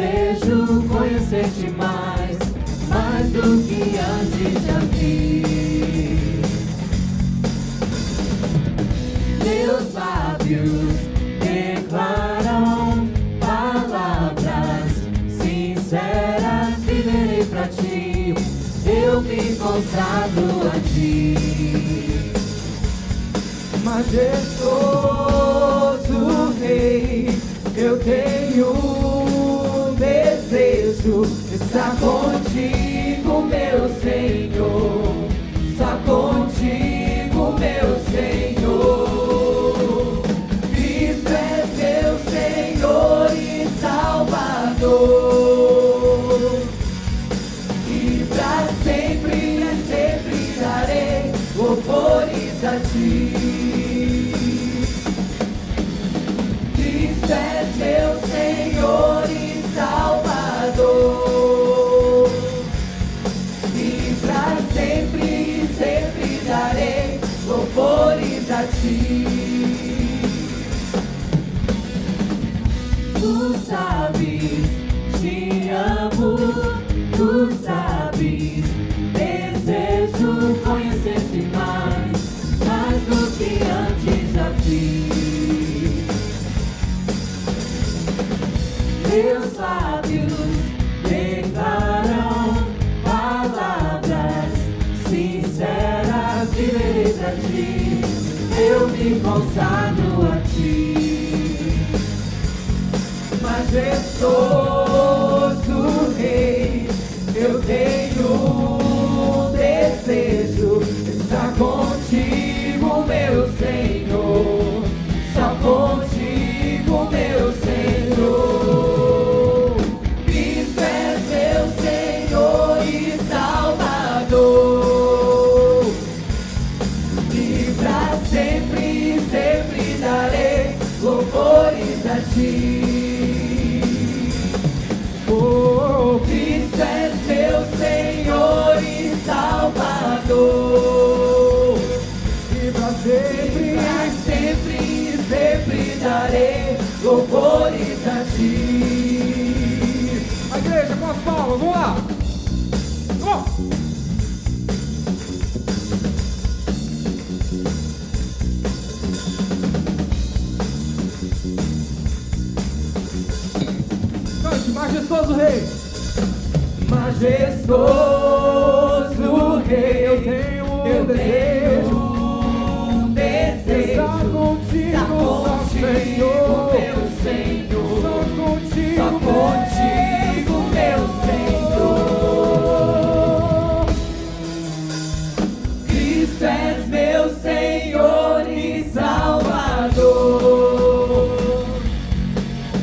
Desejo conhecer-te mais, mais do que antes já vi. Meus lábios declaram palavras sinceras, viverei pra ti, eu me consagro a ti. Majestoso Rei, eu tenho um desejo, estar contigo, meu Senhor, estar contigo, meu Senhor. Cristo é meu Senhor e Salvador, e pra sempre darei louvores a ti. Cristo é meu Senhor e Salvador, e pra sempre darei louvores a ti. Tu sabes, te amo, tu sabes, desejo conhecer-te mais, mais do que antes já fiz. Meus lábios declaram palavras sinceras, viverei pra ti, eu me consagro a ti. Majestoso Rei, eu tenho um desejo, estar contigo, meu Senhor, estar contigo, meu Senhor. Cristo é meu Senhor e Salvador, e pra sempre darei louvores a ti. Oh, Cristo é meu Senhor e Salvador, e pra sempre darei louvores a ti. A igreja com as palmas, vamos lá! Vamos! Cante, majestoso Rei! Majestoso Rei, Eu tenho um desejo, estar contigo, Senhor, meu Senhor, só só contigo, contigo, meu Senhor. Cristo és meu Senhor e Salvador,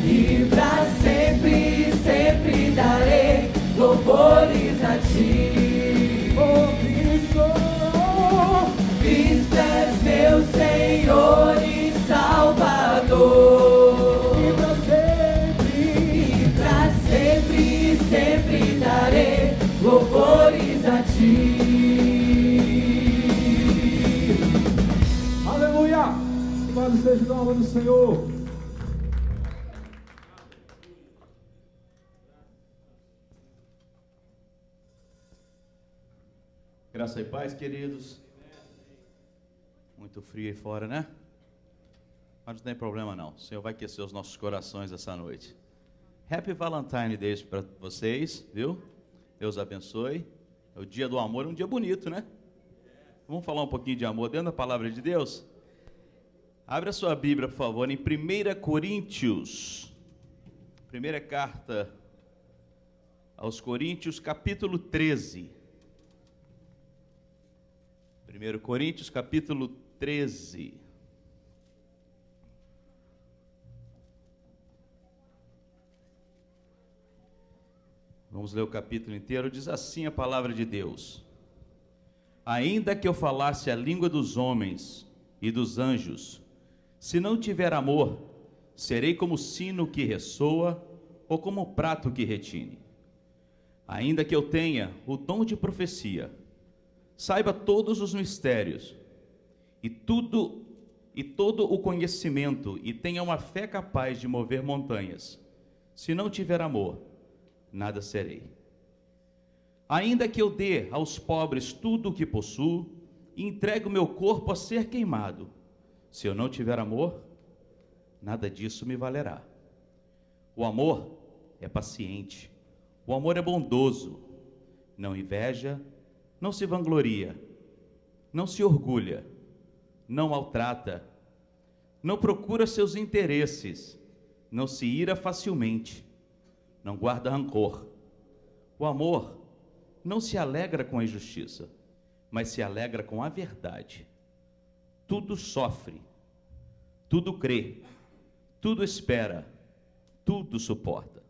e pra sempre darei louvores a ti. oh Cristo. Cristo és meu Senhor e Salvador, E pra sempre darei louvores a ti. aleluia! Louvado seja o nome do Senhor. Graça e paz, queridos. Muito frio aí fora, né? Mas não tem problema não. O Senhor vai aquecer os nossos corações essa noite. Happy Valentine Day para vocês, viu? Deus abençoe. É o dia do amor, um dia bonito, né? Vamos falar um pouquinho de amor dentro da palavra de Deus? Abre a sua Bíblia, por favor, em 1 Coríntios. Primeira carta aos Coríntios, capítulo 13. 1 Coríntios, capítulo 13. Vamos ler o capítulo inteiro. Diz assim a palavra de Deus: ainda que eu falasse a língua dos homens e dos anjos, se não tiver amor, serei como sino que ressoa ou como prato que retine. Ainda que eu tenha o dom de profecia, saiba todos os mistérios e todo o conhecimento, e tenha uma fé capaz de mover montanhas, se não tiver amor, nada serei. Ainda que eu dê aos pobres tudo o que possuo, e entregue o meu corpo a ser queimado, se eu não tiver amor, nada disso me valerá. O amor é paciente, o amor é bondoso, não inveja, não se vangloria, não se orgulha, não maltrata, não procura seus interesses, não se ira facilmente, não guarda rancor. O amor não se alegra com a injustiça, mas se alegra com a verdade. Tudo sofre, tudo crê, tudo espera, tudo suporta.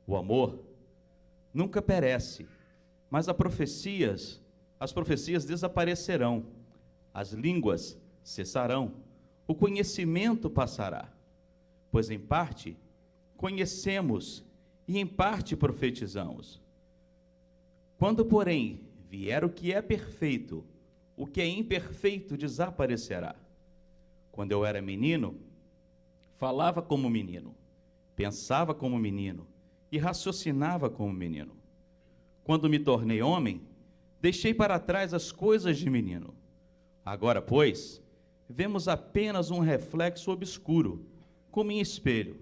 O amor nunca perece, mas as profecias desaparecerão, as línguas cessarão, o conhecimento passará, pois em parte conhecemos e em parte profetizamos. Quando, porém, vier o que é perfeito, o que é imperfeito desaparecerá. Quando eu era menino, falava como menino, pensava como menino e raciocinava como menino. Quando me tornei homem, deixei para trás as coisas de menino. Agora, pois, vemos apenas um reflexo obscuro, como em espelho.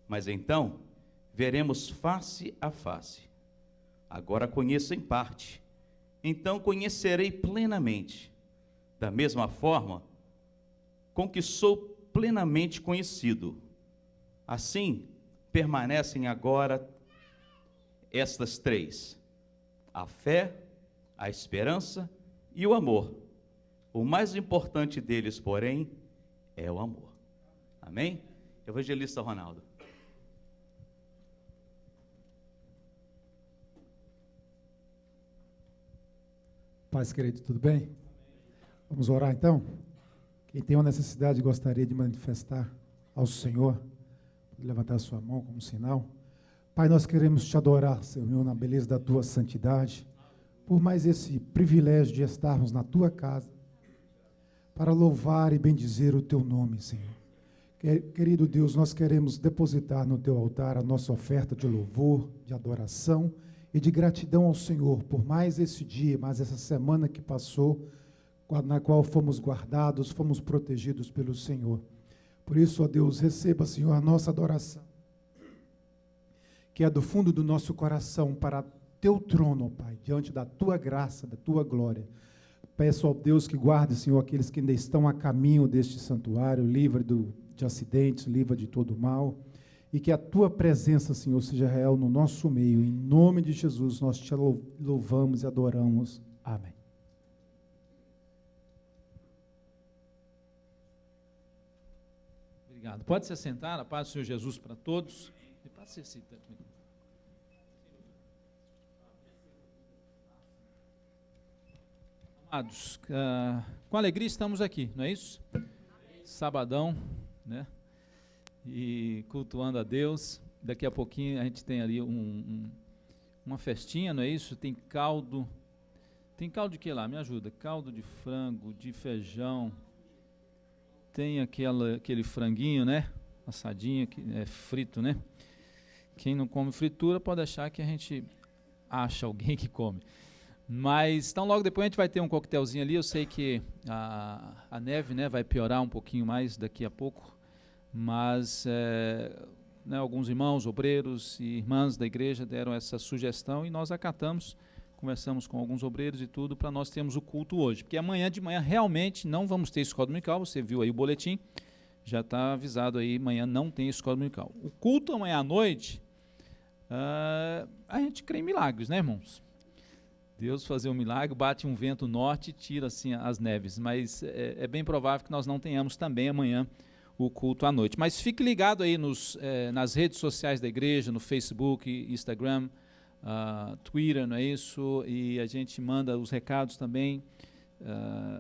Mas então, veremos face a face. Agora conheço em parte, então conhecerei plenamente, da mesma forma com que sou plenamente conhecido. Assim, permanecem agora estas três: a fé, a esperança e o amor. O mais importante deles, porém, é o amor. Amém? Evangelista Ronaldo. Paz, querido, tudo bem? Vamos orar então? Quem tem uma necessidade e gostaria de manifestar ao Senhor, pode levantar a sua mão como sinal. Pai, nós queremos te adorar, Senhor, na beleza da tua santidade, por mais esse privilégio de estarmos na tua casa, para louvar e bendizer o teu nome, Senhor. Querido Deus, nós queremos depositar no teu altar a nossa oferta de louvor, de adoração e de gratidão ao Senhor por mais esse dia, mais essa semana que passou, na qual fomos guardados, fomos protegidos pelo Senhor. Por isso, ó Deus, receba, Senhor, a nossa adoração, que é do fundo do nosso coração para teu trono, ó Pai, diante da tua graça, da tua glória. Peço ao Deus que guarde, Senhor, aqueles que ainda estão a caminho deste santuário, livre de acidentes, livre de todo mal, e que a tua presença, Senhor, seja real no nosso meio. Em nome de Jesus, nós te louvamos e adoramos. Amém. Obrigado. Pode se sentar, a paz do Senhor Jesus para todos. E pode se sentar. Amados, com alegria estamos aqui, não é isso? Sabadão, né? E cultuando a Deus. Daqui a pouquinho a gente tem ali uma festinha, não é isso? Tem caldo de que lá? Me ajuda. Caldo de frango, de feijão. Tem aquele franguinho, né? Assadinho, que é frito, né? Quem não come fritura pode achar que a gente acha alguém que come. Mas, então logo depois a gente vai ter um coquetelzinho ali. Eu sei que a neve, né, vai piorar um pouquinho mais daqui a pouco. Mas né, alguns irmãos, obreiros e irmãs da igreja deram essa sugestão e nós acatamos, conversamos com alguns obreiros e tudo, para nós termos o culto hoje. Porque amanhã de manhã realmente não vamos ter escola dominical, você viu aí o boletim, já está avisado aí, amanhã não tem escola dominical. O culto amanhã à noite, a gente crê em milagres, né, irmãos? Deus fazer um milagre, bate um vento norte e tira assim as neves, mas é bem provável que nós não tenhamos também amanhã o culto à noite. Mas fique ligado aí nas redes sociais da igreja, no Facebook, Instagram, Twitter, não é isso? E a gente manda os recados também.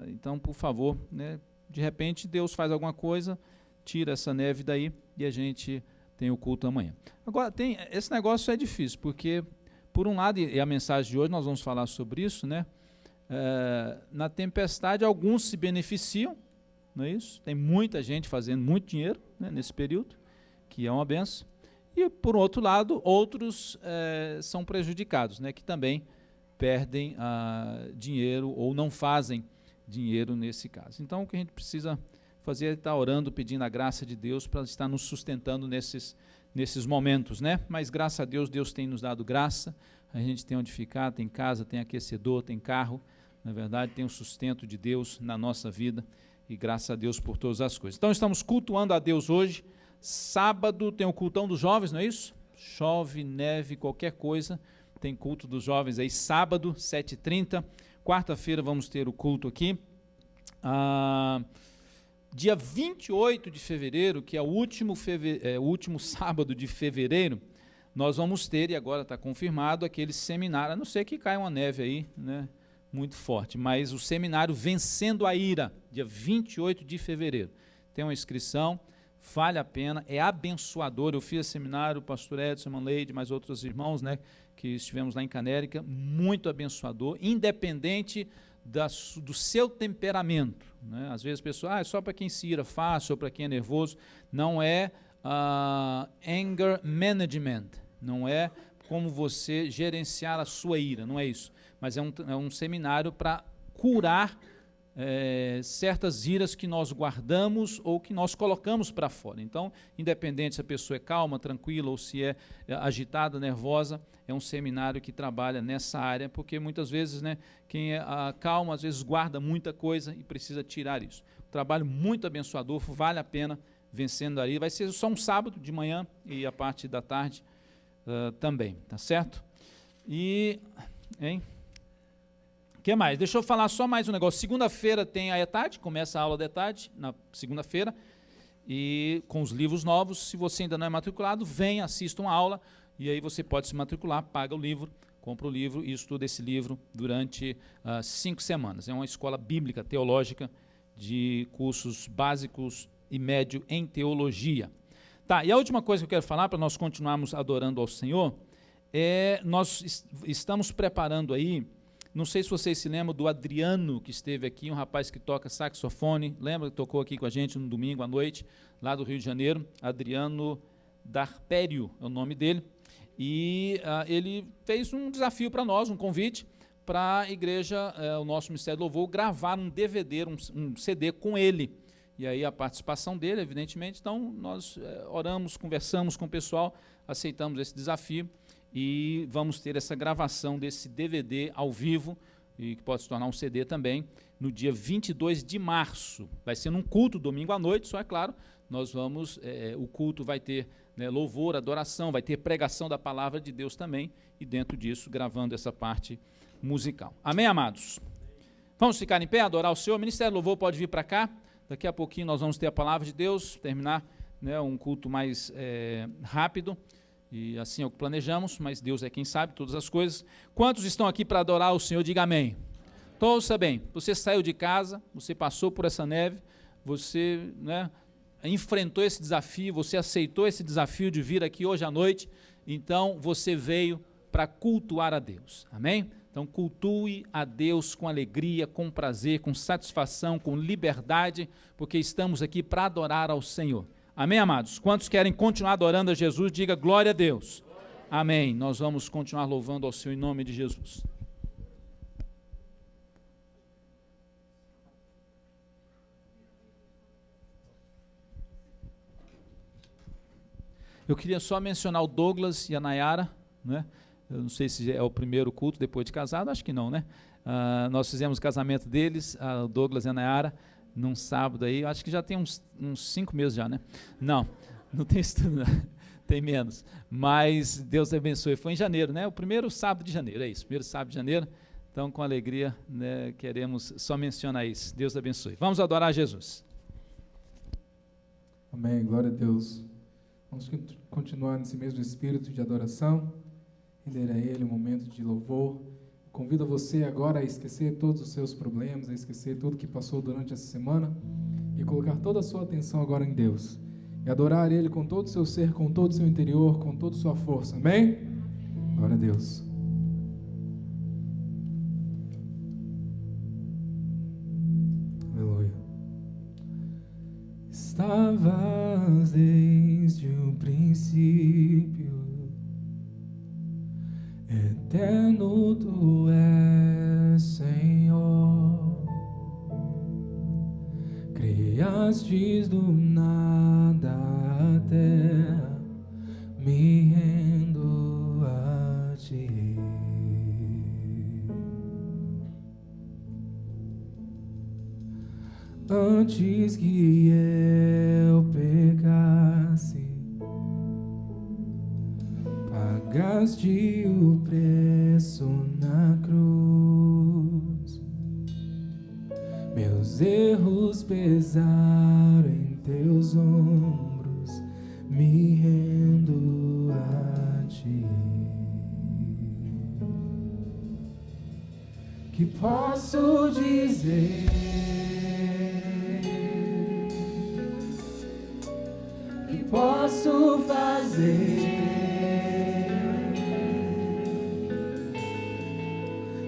Então, por favor, né? De repente Deus faz alguma coisa, tira essa neve daí e a gente tem o culto amanhã. Agora, esse negócio é difícil, porque, por um lado, e a mensagem de hoje nós vamos falar sobre isso, né? Na tempestade, alguns se beneficiam, não é isso? Tem muita gente fazendo muito dinheiro, né, nesse período, que é uma benção. E, por outro lado, outros são prejudicados, né, que também perdem dinheiro ou não fazem dinheiro nesse caso. Então, o que a gente precisa fazer é estar orando, pedindo a graça de Deus para estar nos sustentando nesses momentos, né? Mas, graças a Deus, Deus tem nos dado graça, a gente tem onde ficar, tem casa, tem aquecedor, tem carro, na verdade, tem o sustento de Deus na nossa vida, e graças a Deus por todas as coisas. Então, estamos cultuando a Deus hoje. Sábado tem o cultão dos jovens, não é isso? Chove, neve, qualquer coisa, tem culto dos jovens aí, sábado, 7h30. Quarta-feira vamos ter o culto aqui. Dia 28 de fevereiro, que é o último sábado de fevereiro, nós vamos ter, e agora está confirmado, aquele seminário, a não ser que caia uma neve aí, né, muito forte, mas o seminário Vencendo a Ira, dia 28 de fevereiro. Tem uma inscrição, vale a pena, é abençoador. Eu fiz esse seminário, o pastor Edson, irmã Leide, mais outros irmãos, né, que estivemos lá em Canérica, muito abençoador, independente do seu temperamento, né? Às vezes a pessoa, é só para quem se ira fácil, ou para quem é nervoso. Não é anger management, não é como você gerenciar a sua ira, não é isso, mas é um seminário para curar certas iras que nós guardamos ou que nós colocamos para fora. Então, independente se a pessoa é calma, tranquila ou se é agitada, nervosa, é um seminário que trabalha nessa área, porque muitas vezes, né, quem é calmo, às vezes guarda muita coisa e precisa tirar isso. Trabalho muito abençoador, vale a pena. Vencendo a Ira. Vai ser só um sábado de manhã e a parte da tarde também, tá certo? E, o que mais? Deixa eu falar só mais um negócio. Segunda-feira tem a ETAD, começa a aula da ETAD, na segunda-feira, e com os livros novos. Se você ainda não é matriculado, venha, assista uma aula, e aí você pode se matricular, paga o livro, compra o livro e estuda esse livro durante 5 semanas. É uma escola bíblica, teológica, de cursos básicos e médio em teologia. Tá, e a última coisa que eu quero falar, para nós continuarmos adorando ao Senhor, nós estamos preparando aí, não sei se vocês se lembram do Adriano, que esteve aqui, um rapaz que toca saxofone, lembra que tocou aqui com a gente no domingo à noite, lá do Rio de Janeiro, Adriano Darpério é o nome dele, e ele fez um desafio para nós, um convite, para a igreja, o nosso Ministério do Louvor, gravar um DVD, um CD com ele. E aí a participação dele, evidentemente. Então nós oramos, conversamos com o pessoal, aceitamos esse desafio e vamos ter essa gravação desse DVD ao vivo, e que pode se tornar um CD também, no dia 22 de março. Vai ser num culto, domingo à noite, só é claro, nós vamos, o culto vai ter, né, louvor, adoração, vai ter pregação da palavra de Deus também, e dentro disso, gravando essa parte musical. Amém, amados? Vamos ficar em pé, adorar o Senhor. O Ministério do Louvor pode vir para cá. Daqui a pouquinho nós vamos ter a palavra de Deus, terminar, né, um culto mais rápido, e assim é o que planejamos, mas Deus é quem sabe todas as coisas. Quantos estão aqui para adorar o Senhor? Diga amém. Então, ouça bem, você saiu de casa, você passou por essa neve, você, né, enfrentou esse desafio, você aceitou esse desafio de vir aqui hoje à noite, então você veio para cultuar a Deus, amém? Então, cultue a Deus com alegria, com prazer, com satisfação, com liberdade, porque estamos aqui para adorar ao Senhor. Amém, amados? Quantos querem continuar adorando a Jesus, diga glória a Deus. Amém. Nós vamos continuar louvando ao Senhor em nome de Jesus. Eu queria só mencionar o Douglas e a Nayara, né? Eu não sei se é o primeiro culto depois de casado, acho que não, né? Nós fizemos o casamento deles, o Douglas e a Nayara, num sábado aí, acho que já tem uns 5 meses já, né? Não tem isso tudo, não. Tem menos, mas Deus abençoe. Foi em janeiro, né? O primeiro sábado de janeiro, é isso, primeiro sábado de janeiro. Então, com alegria, né, queremos só mencionar isso. Deus abençoe. Vamos adorar Jesus. Amém, glória a Deus. Vamos continuar nesse mesmo espírito de adoração, render a Ele um momento de louvor. Convido você agora a esquecer todos os seus problemas, a esquecer tudo que passou durante essa semana e colocar toda a sua atenção agora em Deus. E adorar Ele com todo o seu ser, com todo o seu interior, com toda a sua força. Amém? Glória a Deus. Aleluia. Estavas desde o princípio Eterno tu és, Senhor. Criastes do nada a terra, me rendo a ti. Antes que eu pecasse, pagaste o preço na cruz. Meus erros pesaram em teus ombros, me rendo a ti. Que posso dizer? Que posso fazer?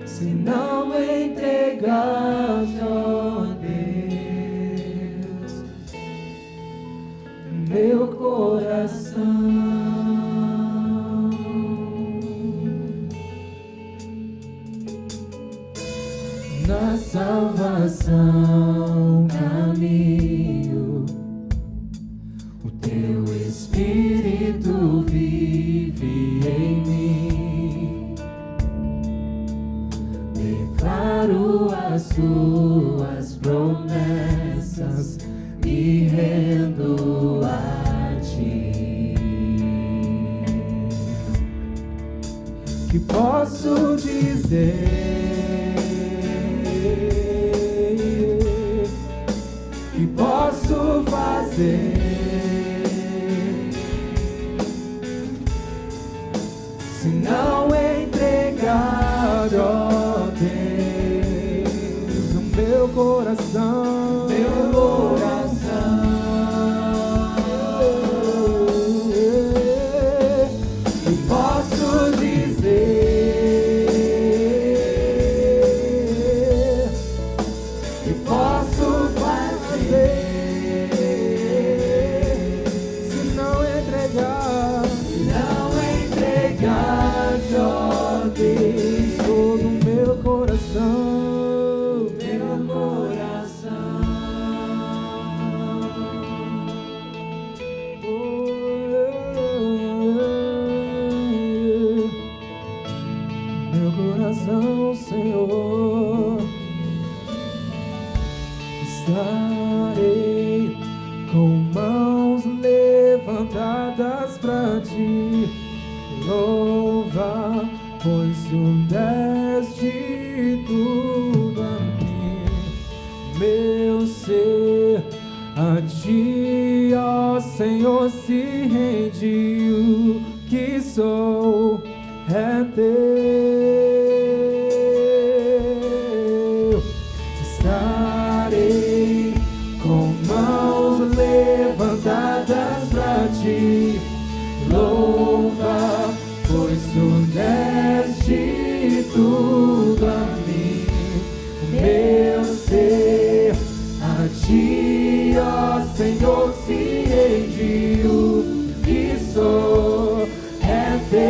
Se não entregaste, ó Deus, meu coração. Na salvação caminho, o teu Espírito vive em mim. Declaro as tuas promessas, me rendo a ti. Que posso dizer? Que posso fazer? Se não entregar, ó Deus, o meu coração, meu coração. Que posso dizer? Que posso fazer? Se não entregar, ó Deus, todo o meu coração, meu coração. Meu coração, Senhor, estarei com mãos levantadas pra ti louvar, pois tu deste tudo a mim, meu ser a ti, ó Senhor, se rende, o que sou é teu. Estarei com mãos levantadas pra ti louvar, pois tu deste tudo a mim, meu ser a ti, ó Senhor, se rende, o que sou é teu.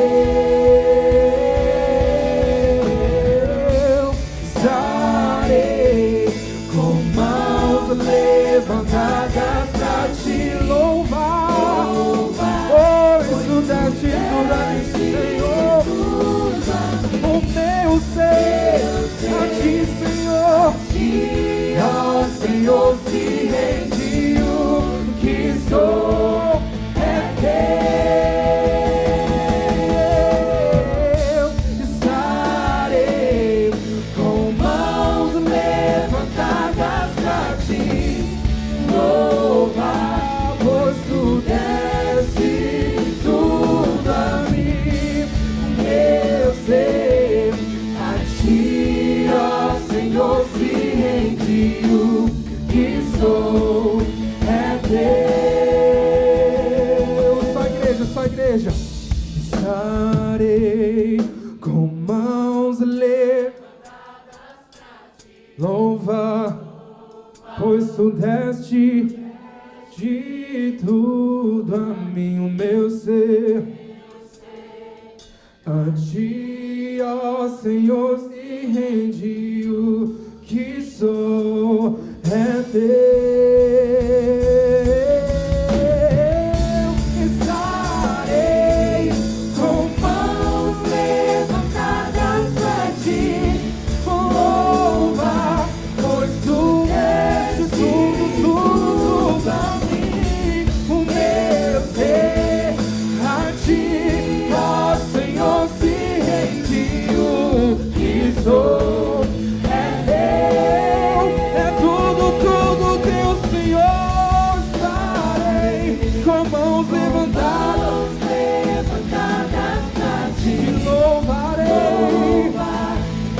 Estarei com mãos levantadas pra te louvar, pois tu deste tudo a mim, Senhor. O meu ser a ti, Senhor, ó Senhor, se rende, o que sou é teu. Estarei com mãos levantadas pra ti louvar, pois tu deste tudo a mim, meu ser a ti, ó Senhor, se rende, o que sou é teu. Só igreja. Estarei com mãos levantadas pra ti louvar, pois tu deste de tudo a mim, o meu ser A ti, ó Senhor, se rende o que sou, é teu. Estarei com mãos levantadas pra ti, louva, pois tu és tudo pra mim. O meu ser a ti, ó Senhor, se rende o que sou, é teu, é tudo teu, Senhor. Estarei com mãos levantadas pra ti, louvarei,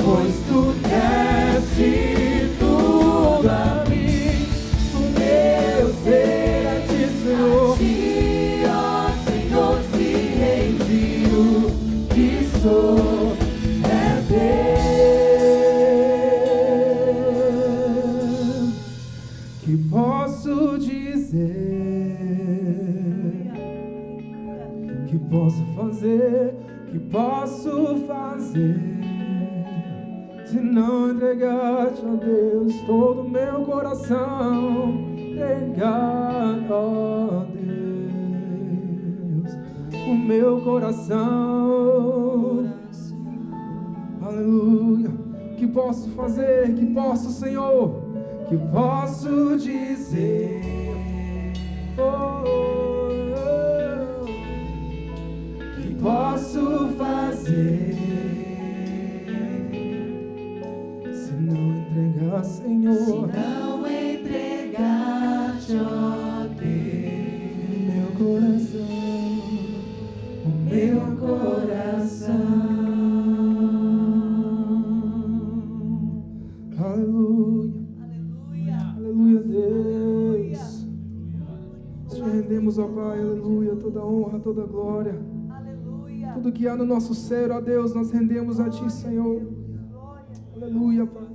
pois tu deste tudo a mim. O meu ser a ti, Senhor. A ti, ó Senhor, se rende o que sou, é teu. Que posso dizer, que posso fazer, que posso fazer, se não entregar-te, ó Deus, todo o meu coração, entregar, ó Deus, o meu coração. Aleluia. Que posso fazer, que posso, Senhor, que posso dizer, que posso fazer, se não entregar, Senhor, Não entregar-te, ó Deus, meu coração, o meu coração. Aleluia. Aleluia, Deus. Te rendemos, ó Pai, aleluia, toda honra, toda glória. Tudo que há no nosso ser, ó Deus, nós rendemos a Ti, Senhor. Aleluia, Pai.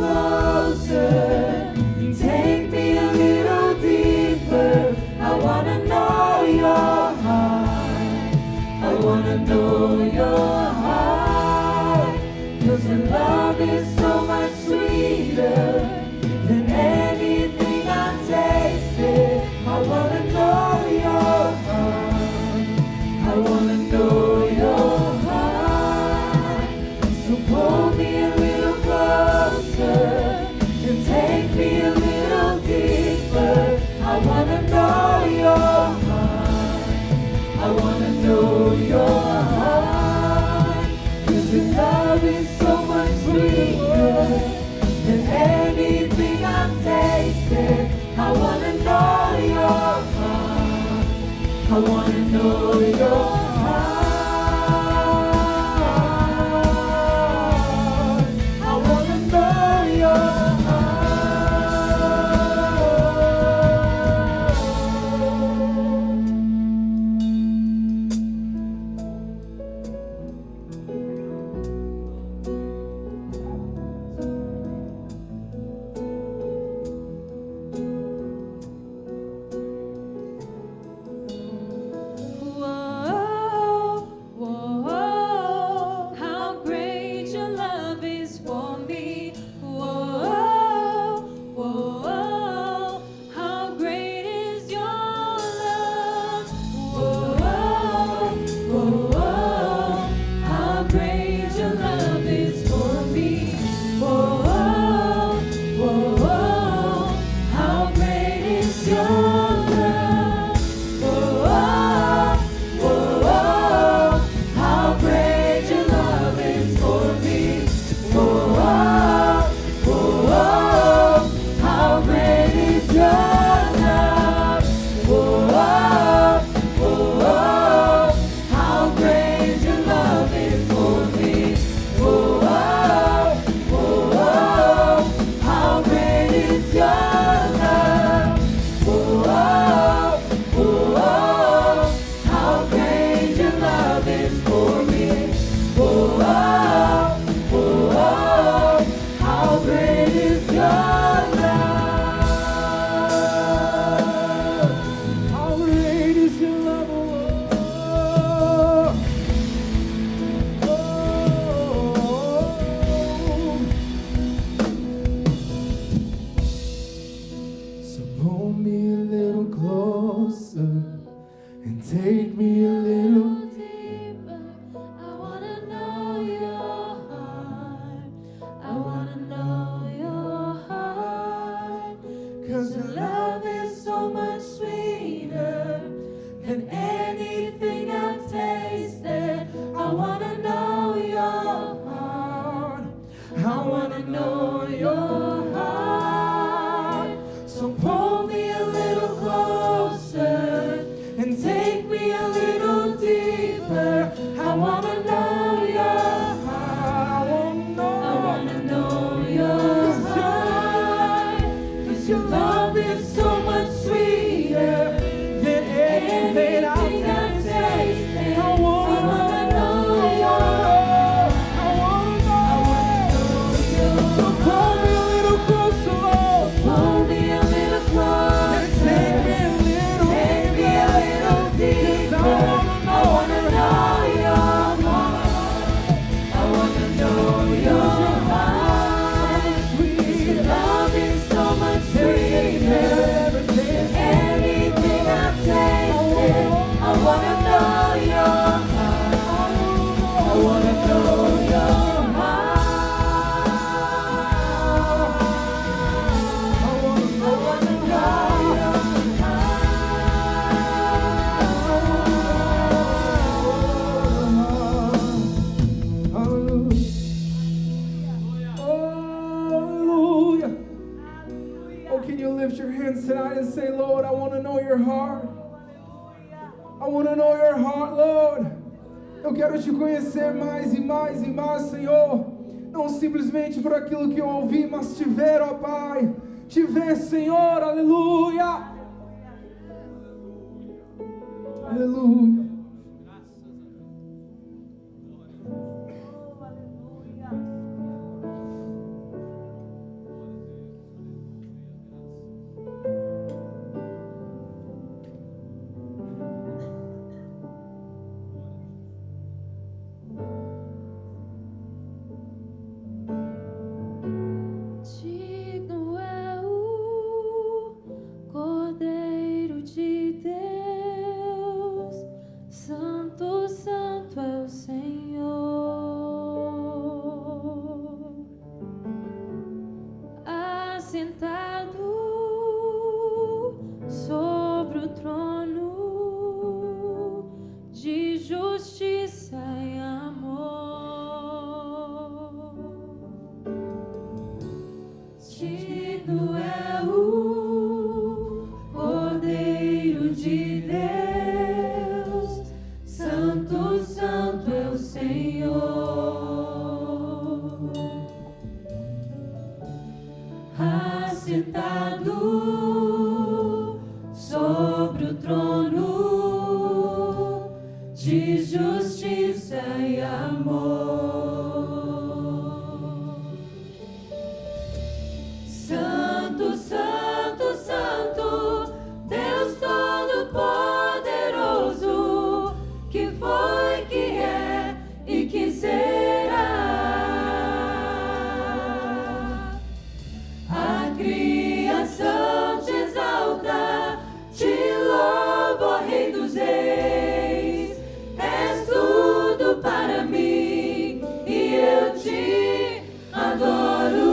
closer and take me a little deeper. I wanna know your heart. I wanna know your heart. 'Cause your love is so much sweeter than anything I've tasted. I wanna know your heart. I wanna know your heart. So pull me a little closer and take me a little deeper. I wanna know your heart. I wanna know your heart. 'Cause your love is so much sweeter than anything I've tasted. I wanna know your heart. I wanna know your heart. I wanna know your Whoa, whoa, how great your love is for me. Whoa, whoa, how great is your love. Whoa, whoa, how great your love is for me. Whoa, whoa, how great is your love. Whoa, whoa, how great your love is for me. Whoa, whoa, how great is your love. Whoa, whoa, how great your love is for me. Whoa, whoa, how great is your love. Whoa, whoa, how great your love is for me. Whoa, whoa, how great is your love. How great is your love, So pull me a little closer and take me a little deeper. I wanna know your heart. I wanna know your heart. 'Cause your love is so much sweeter than anything I've tasted. I wanna know your heart. I wanna know your heart. So pull me a little closer and take me a little deeper. I wanna know your heart. I wanna know your heart. 'Cause your love is so much sweeter than anything I've tasted. I wanna know your heart. I wanna know your heart. So pull me a little closer, Lord. Pull me a little closer. Take me a little deeper. I wanna know your heart. I wanna know your heart. 'Cause your love is so much sweeter than anything I've tasted. I wanna know your heart. I wanna know your heart. I wanna know your heart. Hallelujah. Oh, can you lift your hands tonight and say, Lord, I want to know your heart. I want to know your heart, Lord. Eu quero te conhecer mais e mais e mais, Senhor. Não simplesmente por aquilo que eu ouvi, mas te ver, ó Pai. Te ver, Senhor, aleluia. Aleluia. assentado sobre o trono de justiça e amor. Digno é o Cordeiro de Deus, Santo, Santo é o Senhor. Assentado sobre o trono de justiça e amor. Santo, Santo, Santo, Deus Todo-Poderoso, que foi, que é e que será. A criação te exalta, te louva, ó Rei dos Reis. És tudo para mim e eu te adoro.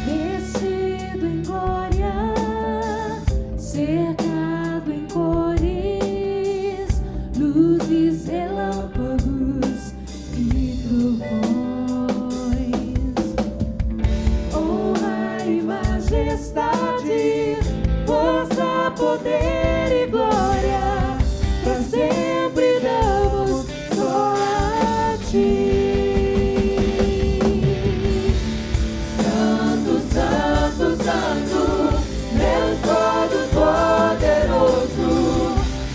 Vestido em glória, cercado em cores, luzes, relâmpagos e trovões. Honra e majestade, força, poder e glória, pra sempre damos só a ti. Santo, Santo, Santo, Deus Todo-Poderoso,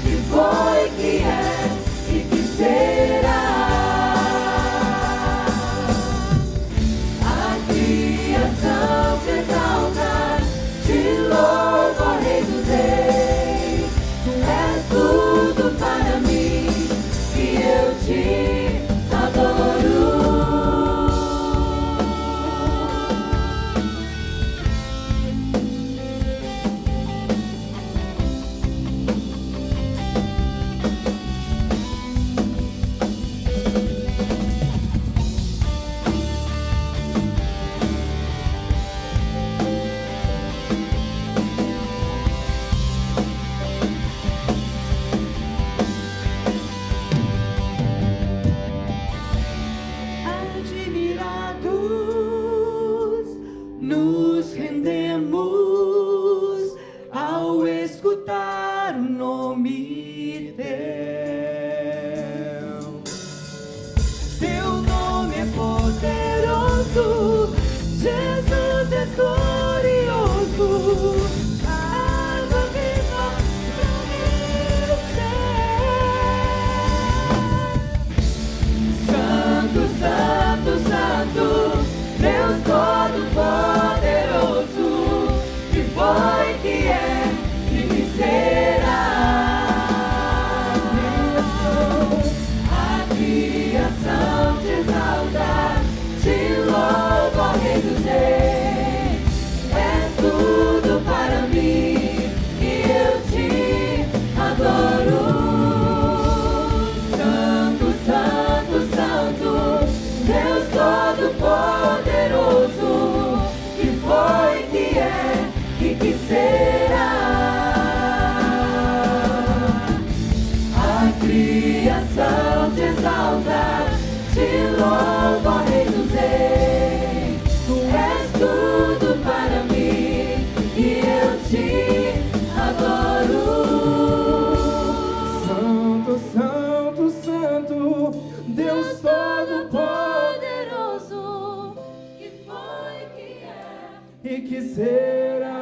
que foi, que é e que será. A criação te exalta, te louva, ó Rei dos Reis. Tu és tudo para mim e eu te adoro. Admirados, nos rendemos ao escutar o nome teu. Teu nome é poderoso, Jesus é glorioso. Água viva pra Santo, Santo, Santo, Deus Todo-Poderoso, que foi, que é e que será. A criação te exalta, te louva, ó Rei dos Reis. És tudo para mim e eu te adoro. Santo, Santo, Santo, Deus Todo-Poderoso, que foi, que é e que será. A criação te exalta, te louva, ó Rei dos Reis. Tu és tudo para mim e eu te adoro. Santo, Santo, Santo, Deus Todo-Poderoso, Que foi, que é e que será.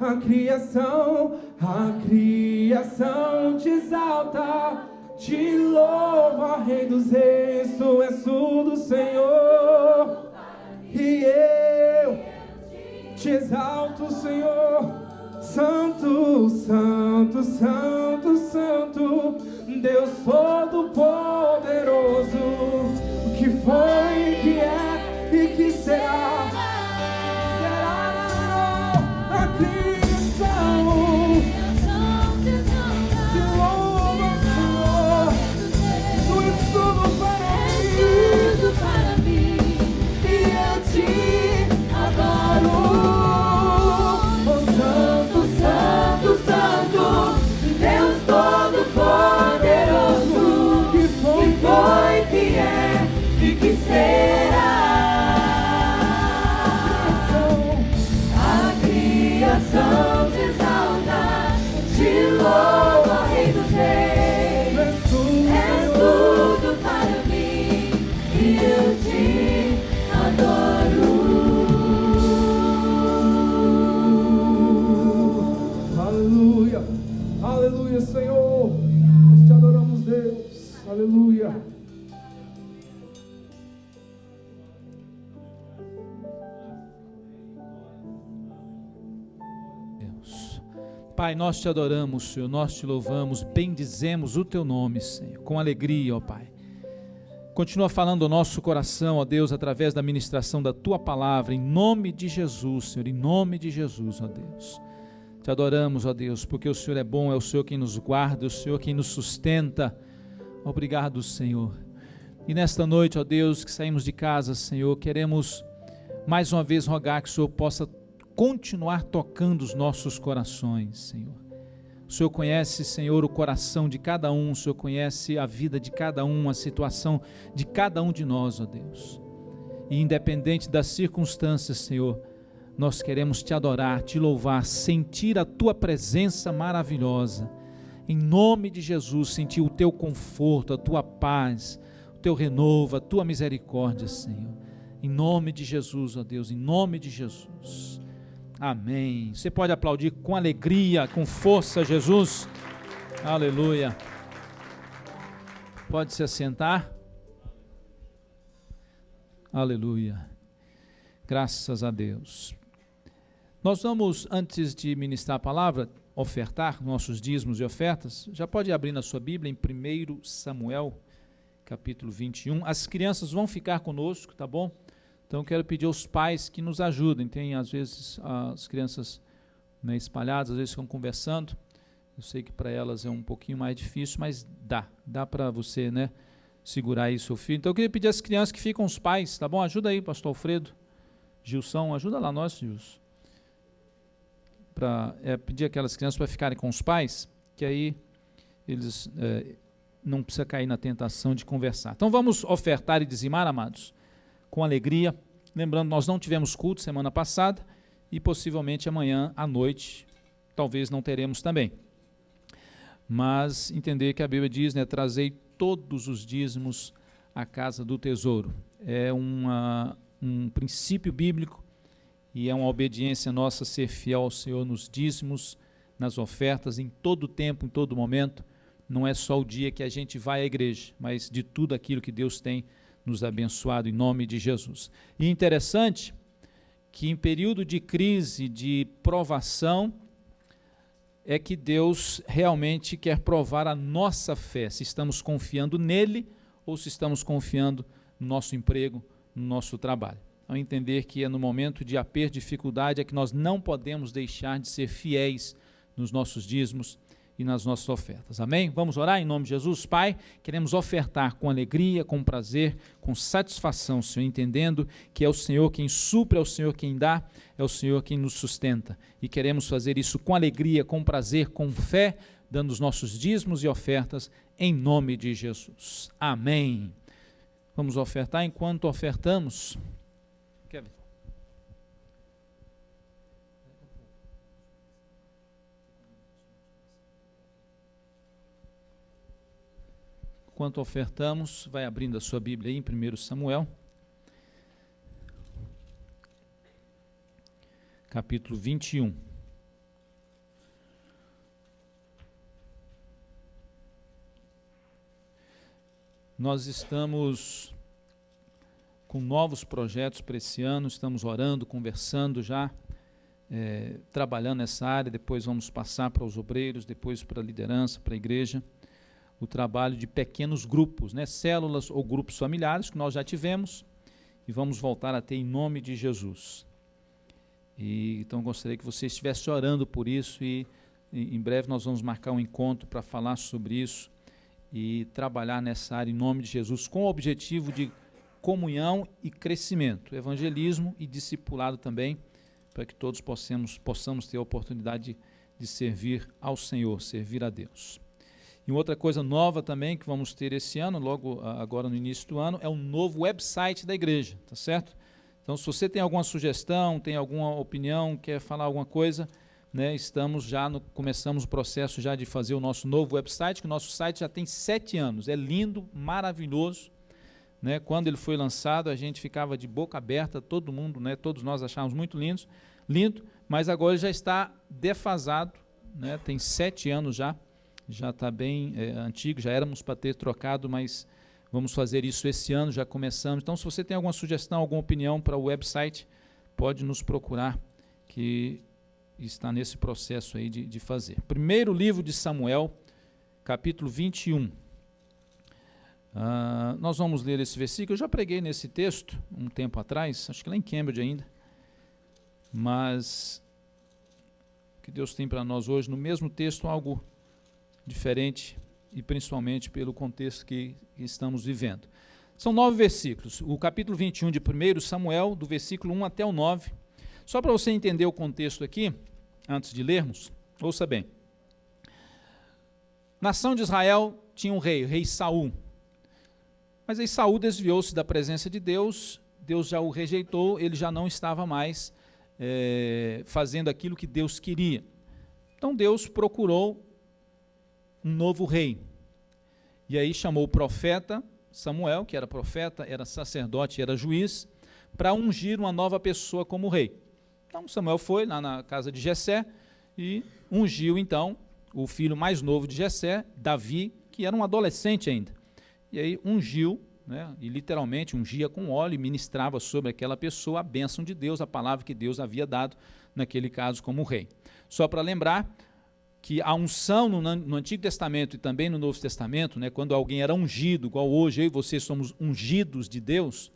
A criação te exalta, te louva, Rei dos Reis. Tu és tudo, Senhor, e eu te exalto, Senhor. Santo, Santo, Santo, Santo, Deus Todo-Poderoso, que foi, que é e que será. Pai, nós te adoramos, Senhor, nós te louvamos, bendizemos o teu nome, Senhor, com alegria, ó Pai. Continua falando ao nosso coração, ó Deus, através da ministração da tua palavra, em nome de Jesus, Senhor, em nome de Jesus, ó Deus. Te adoramos, ó Deus, porque o Senhor é bom, é o Senhor quem nos guarda, é o Senhor quem nos sustenta. Obrigado, Senhor. E nesta noite, ó Deus, que saímos de casa, Senhor, queremos mais uma vez rogar que o Senhor possa continuar tocando os nossos corações, Senhor. O Senhor conhece, Senhor, o coração de cada um, o Senhor conhece a vida de cada um, a situação de cada um de nós, ó Deus. E independente das circunstâncias, Senhor, nós queremos te adorar, te louvar, sentir a tua presença maravilhosa. Em nome de Jesus, sentir o teu conforto, a tua paz, o teu renovo, a tua misericórdia, Senhor. Em nome de Jesus, ó Deus, em nome de Jesus. Amém. Você pode aplaudir com alegria, com força, Jesus. Aleluia. Pode se assentar. Aleluia. Graças a Deus. Nós vamos, antes de ministrar a palavra, ofertar nossos dízimos e ofertas. Já pode abrir na sua Bíblia em 1 Samuel, capítulo 21. As crianças vão ficar conosco, tá bom? Então eu quero pedir aos pais que nos ajudem. Tem às vezes as crianças, né, espalhadas, às vezes ficam conversando. Eu sei que para elas é um pouquinho mais difícil, mas dá para você, né, segurar aí seu filho. Então eu queria pedir às crianças que ficam os pais, tá bom? Ajuda aí, pastor Alfredo, Gilson, ajuda lá nós, Gilson. Para pedir aquelas crianças para ficarem com os pais, que aí eles não precisam cair na tentação de conversar. Então vamos ofertar e dizimar, amados, com alegria. Lembrando, nós não tivemos culto semana passada e possivelmente amanhã à noite talvez não teremos também. Mas entender que a Bíblia diz, né, trazei todos os dízimos à casa do tesouro. É um princípio bíblico e é uma obediência nossa ser fiel ao Senhor nos dízimos, nas ofertas, em todo tempo, em todo momento. Não é só o dia que a gente vai à igreja, mas de tudo aquilo que Deus tem nos abençoado em nome de Jesus. E interessante que em período de crise, de provação, é que Deus realmente quer provar a nossa fé, se estamos confiando nele ou se estamos confiando no nosso emprego, no nosso trabalho. Ao entender que é no momento de aperto, dificuldade, é que nós não podemos deixar de ser fiéis nos nossos dízimos e nas nossas ofertas. Amém? Vamos orar em nome de Jesus. Pai, queremos ofertar com alegria, com prazer, com satisfação, Senhor, entendendo que é o Senhor quem supre, é o Senhor quem dá, é o Senhor quem nos sustenta. E queremos fazer isso com alegria, com prazer, com fé, dando os nossos dízimos e ofertas em nome de Jesus. Amém. Vamos ofertar. Enquanto ofertamos, Kevin. Enquanto ofertamos, vai abrindo a sua Bíblia aí em 1 Samuel, capítulo 21. Nós estamos com novos projetos para esse ano, estamos orando, conversando já, trabalhando nessa área, depois vamos passar para os obreiros, depois para a liderança, para a igreja, o trabalho de pequenos grupos, né, células ou grupos familiares, que nós já tivemos, e vamos voltar a ter em nome de Jesus. Então gostaria que você estivesse orando por isso, e em breve nós vamos marcar um encontro para falar sobre isso, e trabalhar nessa área em nome de Jesus, com o objetivo de comunhão e crescimento, evangelismo e discipulado também, para que todos possamos ter a oportunidade de servir ao Senhor, servir a Deus. E outra coisa nova também que vamos ter esse ano, logo agora no início do ano, é um novo website da igreja, tá certo? Então, se você tem alguma sugestão, tem alguma opinião, quer falar alguma coisa, né, começamos o processo já de fazer o nosso novo website, que o nosso site já tem 7 anos, é lindo, maravilhoso, né? Quando ele foi lançado, a gente ficava de boca aberta, todo mundo, né, todos nós achávamos muito lindo, mas agora ele já está defasado, né, tem 7 anos já está bem antigo, já éramos para ter trocado, mas vamos fazer isso esse ano, já começamos. Então, se você tem alguma sugestão, alguma opinião para o website, pode nos procurar, que está nesse processo aí de fazer. Primeiro livro de Samuel, capítulo 21. Nós vamos ler esse versículo. Eu já preguei nesse texto um tempo atrás, acho que lá em Cambridge ainda, mas o que Deus tem para nós hoje, no mesmo texto, algo diferente, e principalmente pelo contexto que estamos vivendo. São 9 versículos, o capítulo 21 de 1 Samuel, do versículo 1 até o 9. Só para você entender o contexto aqui, antes de lermos, ouça bem. Nação de Israel tinha um rei, o rei Saul. Mas aí Saul desviou-se da presença de Deus, Deus já o rejeitou, ele já não estava mais fazendo aquilo que Deus queria. Então Deus procurou um novo rei. E aí chamou o profeta Samuel, que era profeta, era sacerdote, era juiz, para ungir uma nova pessoa como rei. Então Samuel foi lá na casa de Jessé e ungiu então o filho mais novo de Jessé, Davi, que era um adolescente ainda. E aí ungiu, né, e literalmente ungia com óleo e ministrava sobre aquela pessoa a bênção de Deus, a palavra que Deus havia dado, naquele caso, como rei. Só para lembrar que a unção no Antigo Testamento e também no Novo Testamento, né, quando alguém era ungido, igual hoje eu e você somos ungidos de Deus,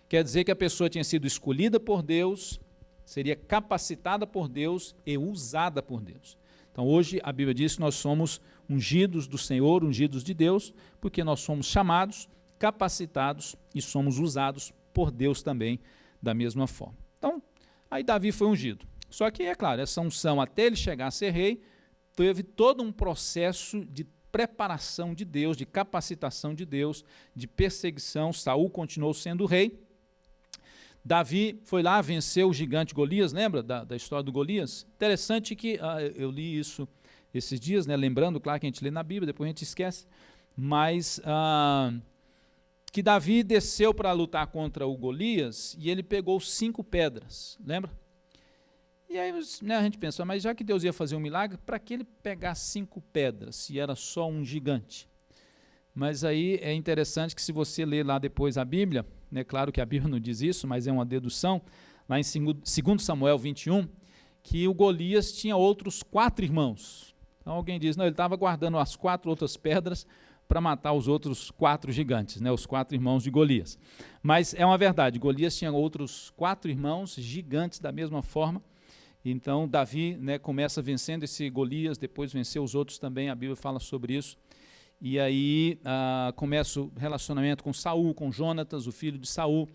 quer dizer que a pessoa tinha sido escolhida por Deus, seria capacitada por Deus e usada por Deus. Então hoje a Bíblia diz que nós somos ungidos do Senhor, ungidos de Deus, porque nós somos chamados, capacitados e somos usados por Deus também da mesma forma. Então, aí Davi foi ungido. Só que, é claro, essa unção até ele chegar a ser rei, teve todo um processo de preparação de Deus, de capacitação de Deus, de perseguição. Saul continuou sendo rei. Davi foi lá, venceu o gigante Golias, lembra da história do Golias? Interessante que, eu li isso esses dias, né, lembrando, claro que a gente lê na Bíblia, depois a gente esquece, mas que Davi desceu para lutar contra o Golias e ele pegou 5 pedras, lembra? E aí, né, a gente pensa, mas já que Deus ia fazer um milagre, para que ele pegar 5 pedras, se era só um gigante? Mas aí é interessante que se você ler lá depois a Bíblia, né, claro que a Bíblia não diz isso, mas é uma dedução, lá em 2 Samuel 21, que o Golias tinha outros 4 irmãos. Então alguém diz, não, ele estava guardando as 4 outras pedras para matar os outros 4 gigantes, né, os 4 irmãos de Golias. Mas é uma verdade, Golias tinha outros 4 irmãos gigantes da mesma forma. Então Davi, né, começa vencendo esse Golias, depois venceu os outros também, a Bíblia fala sobre isso. E aí começa o relacionamento com Saul, com Jonatas, o filho de Saul,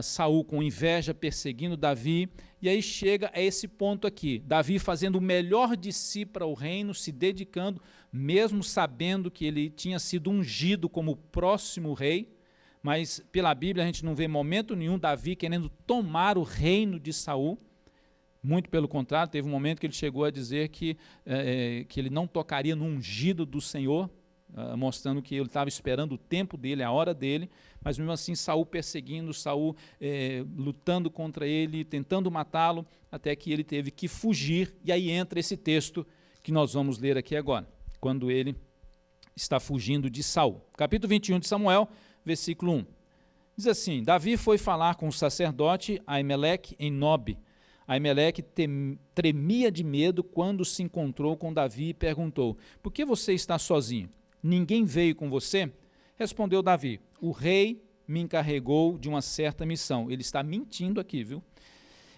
Saul com inveja, perseguindo Davi, e aí chega a esse ponto aqui, Davi fazendo o melhor de si para o reino, se dedicando, mesmo sabendo que ele tinha sido ungido como o próximo rei, mas pela Bíblia a gente não vê momento nenhum Davi querendo tomar o reino de Saul. Muito pelo contrário, teve um momento que ele chegou a dizer que ele não tocaria no ungido do Senhor, mostrando que ele estava esperando o tempo dele, a hora dele, mas mesmo assim Saul perseguindo, Saul lutando contra ele, tentando matá-lo, até que ele teve que fugir, e aí entra esse texto que nós vamos ler aqui agora, quando ele está fugindo de Saul. Capítulo 21 de Samuel, versículo 1. Diz assim, Davi foi falar com o sacerdote Aimeleque em Nobe. Aimeleque tremia de medo quando se encontrou com Davi e perguntou, por que você está sozinho? Ninguém veio com você? Respondeu Davi, o rei me encarregou de uma certa missão. Ele está mentindo aqui, viu?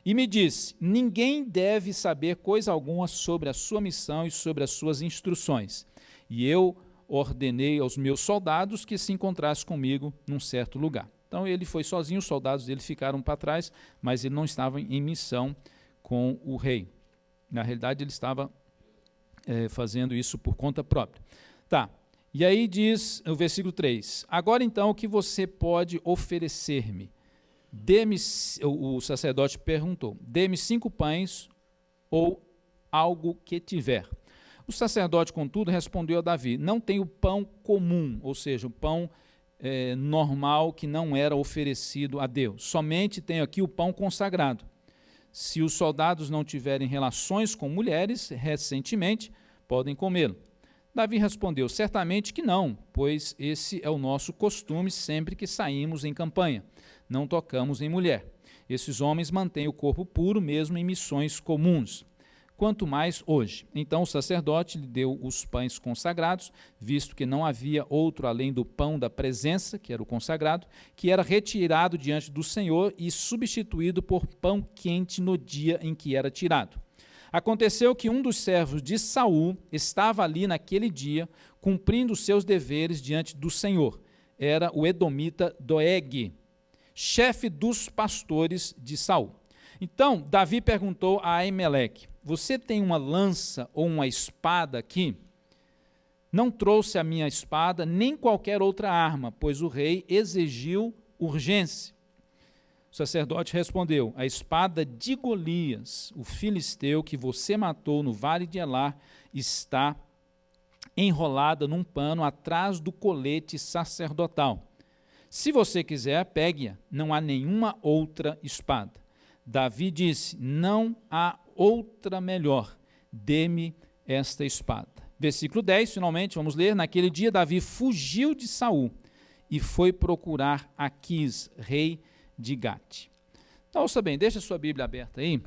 E me disse, ninguém deve saber coisa alguma sobre a sua missão e sobre as suas instruções. E eu ordenei aos meus soldados que se encontrassem comigo num certo lugar. Então ele foi sozinho, os soldados dele ficaram para trás, mas ele não estava em missão com o rei. Na realidade ele estava fazendo isso por conta própria. Tá, e aí diz o versículo 3, agora então o que você pode oferecer-me? O sacerdote perguntou, dê-me 5 pães ou algo que tiver. O sacerdote, contudo, respondeu a Davi, não tenho pão comum, ou seja, o pão normal que não era oferecido a Deus. Somente tenho aqui o pão consagrado. Se os soldados não tiverem relações com mulheres recentemente, podem comê-lo. Davi respondeu, certamente que não, pois esse é o nosso costume sempre que saímos em campanha. Não tocamos em mulher. Esses homens mantêm o corpo puro mesmo em missões comuns. quanto mais hoje. Então o sacerdote lhe deu os pães consagrados, visto que não havia outro além do pão da presença, que era o consagrado, que era retirado diante do Senhor e substituído por pão quente no dia em que era tirado. Aconteceu que um dos servos de Saul estava ali naquele dia, cumprindo os seus deveres diante do Senhor. Era o edomita Doeg, chefe dos pastores de Saul. Então, Davi perguntou a Aimeleque: você tem uma lança ou uma espada aqui? Não trouxe a minha espada, nem qualquer outra arma, pois o rei exigiu urgência. O sacerdote respondeu: a espada de Golias, o filisteu que você matou no vale de Elá, está enrolada num pano atrás do colete sacerdotal. Se você quiser, pegue-a, não há nenhuma outra espada. Davi disse: não há outra melhor, dê-me esta espada. Versículo 10, finalmente, vamos ler. Naquele dia Davi fugiu de Saul e foi procurar Aquis, rei de Gate. Então, ouça bem, deixa a sua Bíblia aberta aí,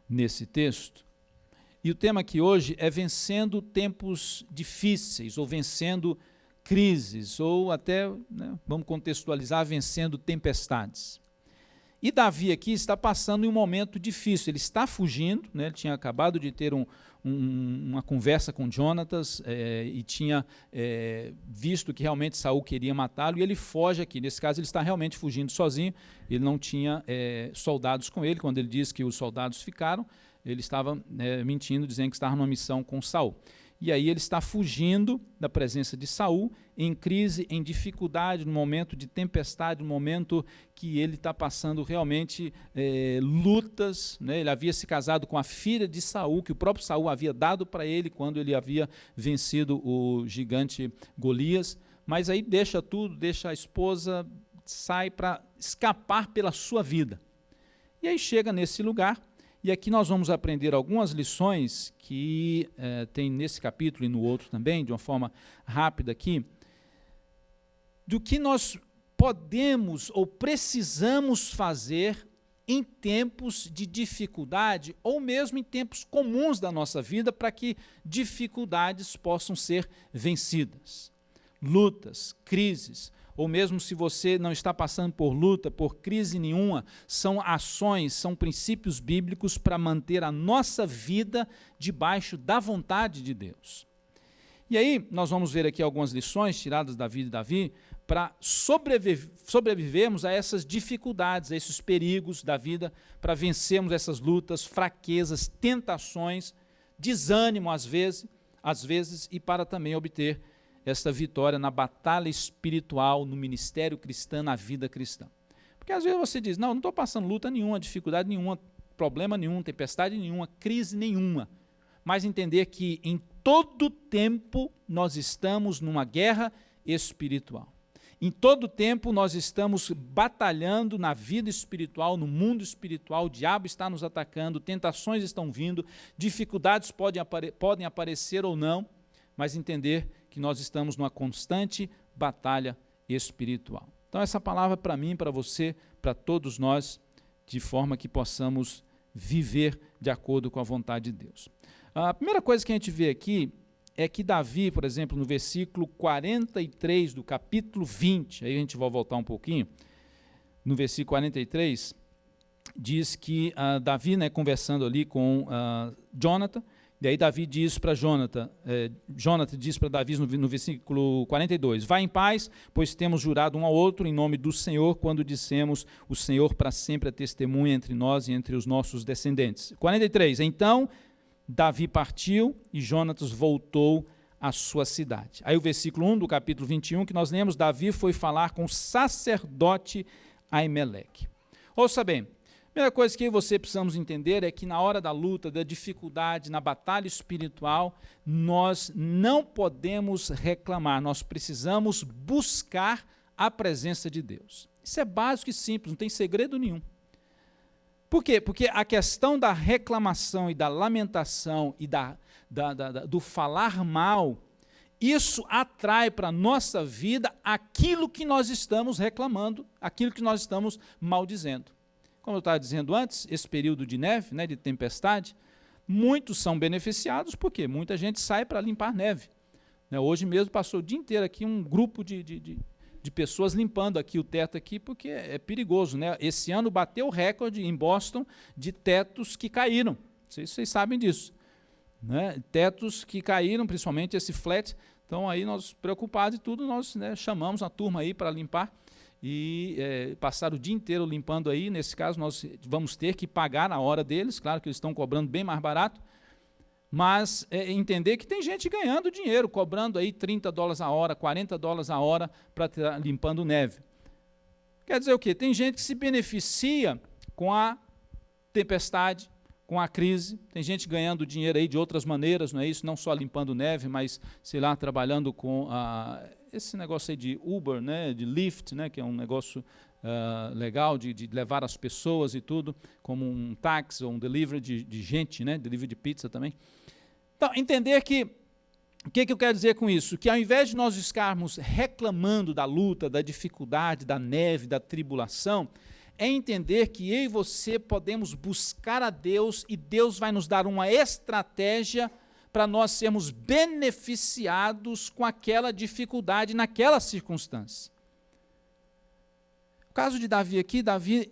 nesse texto. E o tema aqui hoje é vencendo tempos difíceis, ou vencendo crises, ou até, vamos contextualizar, vencendo tempestades. E Davi aqui está passando em um momento difícil, ele está fugindo, ele tinha acabado de ter uma conversa com Jonatas e tinha visto que realmente Saul queria matá-lo, e ele foge aqui. Nesse caso, ele está realmente fugindo sozinho, ele não tinha soldados com ele. Quando ele diz que os soldados ficaram, ele estava mentindo, dizendo que estava numa missão com Saul. E aí ele está fugindo da presença de Saul, em crise, em dificuldade, no momento de tempestade, no momento que ele está passando realmente lutas. Ele havia se casado com a filha de Saul, que o próprio Saul havia dado para ele quando ele havia vencido o gigante Golias. Mas aí deixa tudo, deixa a esposa, sai para escapar pela sua vida. E aí chega nesse lugar. E aqui nós vamos aprender algumas lições que tem nesse capítulo e no outro também, de uma forma rápida aqui, do que nós podemos ou precisamos fazer em tempos de dificuldade ou mesmo em tempos comuns da nossa vida para que dificuldades possam ser vencidas. Lutas, crises, ou mesmo se você não está passando por luta, por crise nenhuma, são ações, são princípios bíblicos para manter a nossa vida debaixo da vontade de Deus. E aí, nós vamos ver aqui algumas lições tiradas da vida de Davi para sobrevivermos a essas dificuldades, a esses perigos da vida, para vencermos essas lutas, fraquezas, tentações, desânimo às vezes, e para também obter esta vitória na batalha espiritual, no ministério cristão, na vida cristã. Porque às vezes você diz: não estou passando luta nenhuma, dificuldade nenhuma, problema nenhum, tempestade nenhuma, crise nenhuma. Mas entender que em todo tempo nós estamos numa guerra espiritual. Em todo tempo nós estamos batalhando na vida espiritual, no mundo espiritual, o diabo está nos atacando, tentações estão vindo, dificuldades podem aparecer ou não, mas entender que nós estamos numa constante batalha espiritual. Então essa palavra para mim, para você, para todos nós, de forma que possamos viver de acordo com a vontade de Deus. A primeira coisa que a gente vê aqui é que Davi, por exemplo, no versículo 43 do capítulo 20, aí a gente vai voltar um pouquinho, no versículo 43, diz que Davi, conversando ali com Jonathan, e aí Davi diz para Jonathan diz para Davi no versículo 42, vai em paz, pois temos jurado um ao outro em nome do Senhor, quando dissemos, o Senhor para sempre é testemunha entre nós e entre os nossos descendentes. 43, então Davi partiu e Jonatas voltou à sua cidade. Aí o versículo 1 do capítulo 21 que nós lemos, Davi foi falar com o sacerdote Aimeleque. Ouça bem, a primeira coisa que você precisamos entender é que na hora da luta, da dificuldade, na batalha espiritual, nós não podemos reclamar, nós precisamos buscar a presença de Deus. Isso é básico e simples, não tem segredo nenhum. Por quê? Porque a questão da reclamação e da lamentação e do falar mal, isso atrai para a nossa vida aquilo que nós estamos reclamando, aquilo que nós estamos maldizendo. Como eu estava dizendo antes, esse período de neve, de tempestade, muitos são beneficiados, porque muita gente sai para limpar neve. Né? Hoje mesmo passou o dia inteiro aqui um grupo de pessoas limpando aqui o teto aqui, porque é perigoso. Né? Esse ano bateu o recorde em Boston de tetos que caíram. Não sei se vocês sabem disso. Né? Tetos que caíram, principalmente esse flat. Então, aí nós, preocupados e tudo, nós, né, chamamos a turma aí para limpar e passar o dia inteiro limpando aí. Nesse caso, nós vamos ter que pagar na hora deles, claro que eles estão cobrando bem mais barato, mas entender que tem gente ganhando dinheiro, cobrando aí $30 a hora, $40 a hora para estar limpando neve. Quer dizer o quê? Tem gente que se beneficia com a tempestade, com a crise, tem gente ganhando dinheiro aí de outras maneiras, não é isso? Não só limpando neve, mas, sei lá, trabalhando com esse negócio aí de Uber, né, de Lyft, né, que é um negócio legal de levar as pessoas e tudo, como um táxi ou um delivery de gente, né, delivery de pizza também. Então, entender que, o que eu quero dizer com isso? Que ao invés de nós ficarmos reclamando da luta, da dificuldade, da neve, da tribulação, é entender que eu e você podemos buscar a Deus e Deus vai nos dar uma estratégia para nós sermos beneficiados com aquela dificuldade naquela circunstância. O caso de Davi aqui, Davi,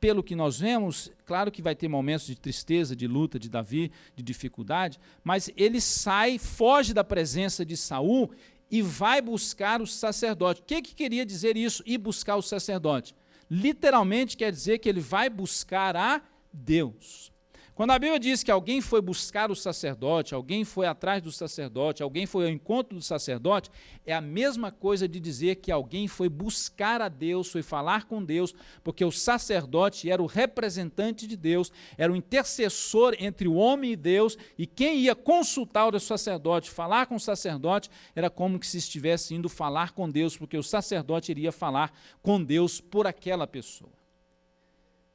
pelo que nós vemos, claro que vai ter momentos de tristeza, de luta de Davi, de dificuldade, mas ele sai, foge da presença de Saul e vai buscar o sacerdote. O que queria dizer isso, ir buscar o sacerdote? Literalmente quer dizer que ele vai buscar a Deus. Quando a Bíblia diz que alguém foi buscar o sacerdote, alguém foi atrás do sacerdote, alguém foi ao encontro do sacerdote, é a mesma coisa de dizer que alguém foi buscar a Deus, foi falar com Deus, porque o sacerdote era o representante de Deus, era o intercessor entre o homem e Deus, e quem ia consultar o sacerdote, falar com o sacerdote, era como que se estivesse indo falar com Deus, porque o sacerdote iria falar com Deus por aquela pessoa.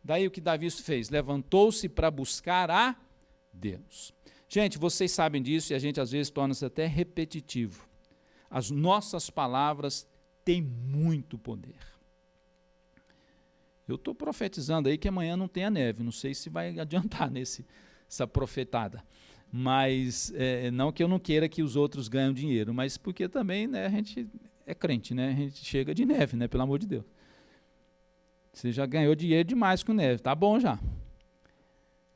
Daí o que Davi fez? Levantou-se para buscar a Deus. Gente, vocês sabem disso e a gente às vezes torna-se até repetitivo. As nossas palavras têm muito poder. Eu estou profetizando aí que amanhã não tenha neve, não sei se vai adiantar essa profetada. Mas, não que eu não queira que os outros ganhem dinheiro, mas porque também, né, a gente é crente, né, a gente chega de neve, né, pelo amor de Deus. Você já ganhou dinheiro demais com neve, tá bom já.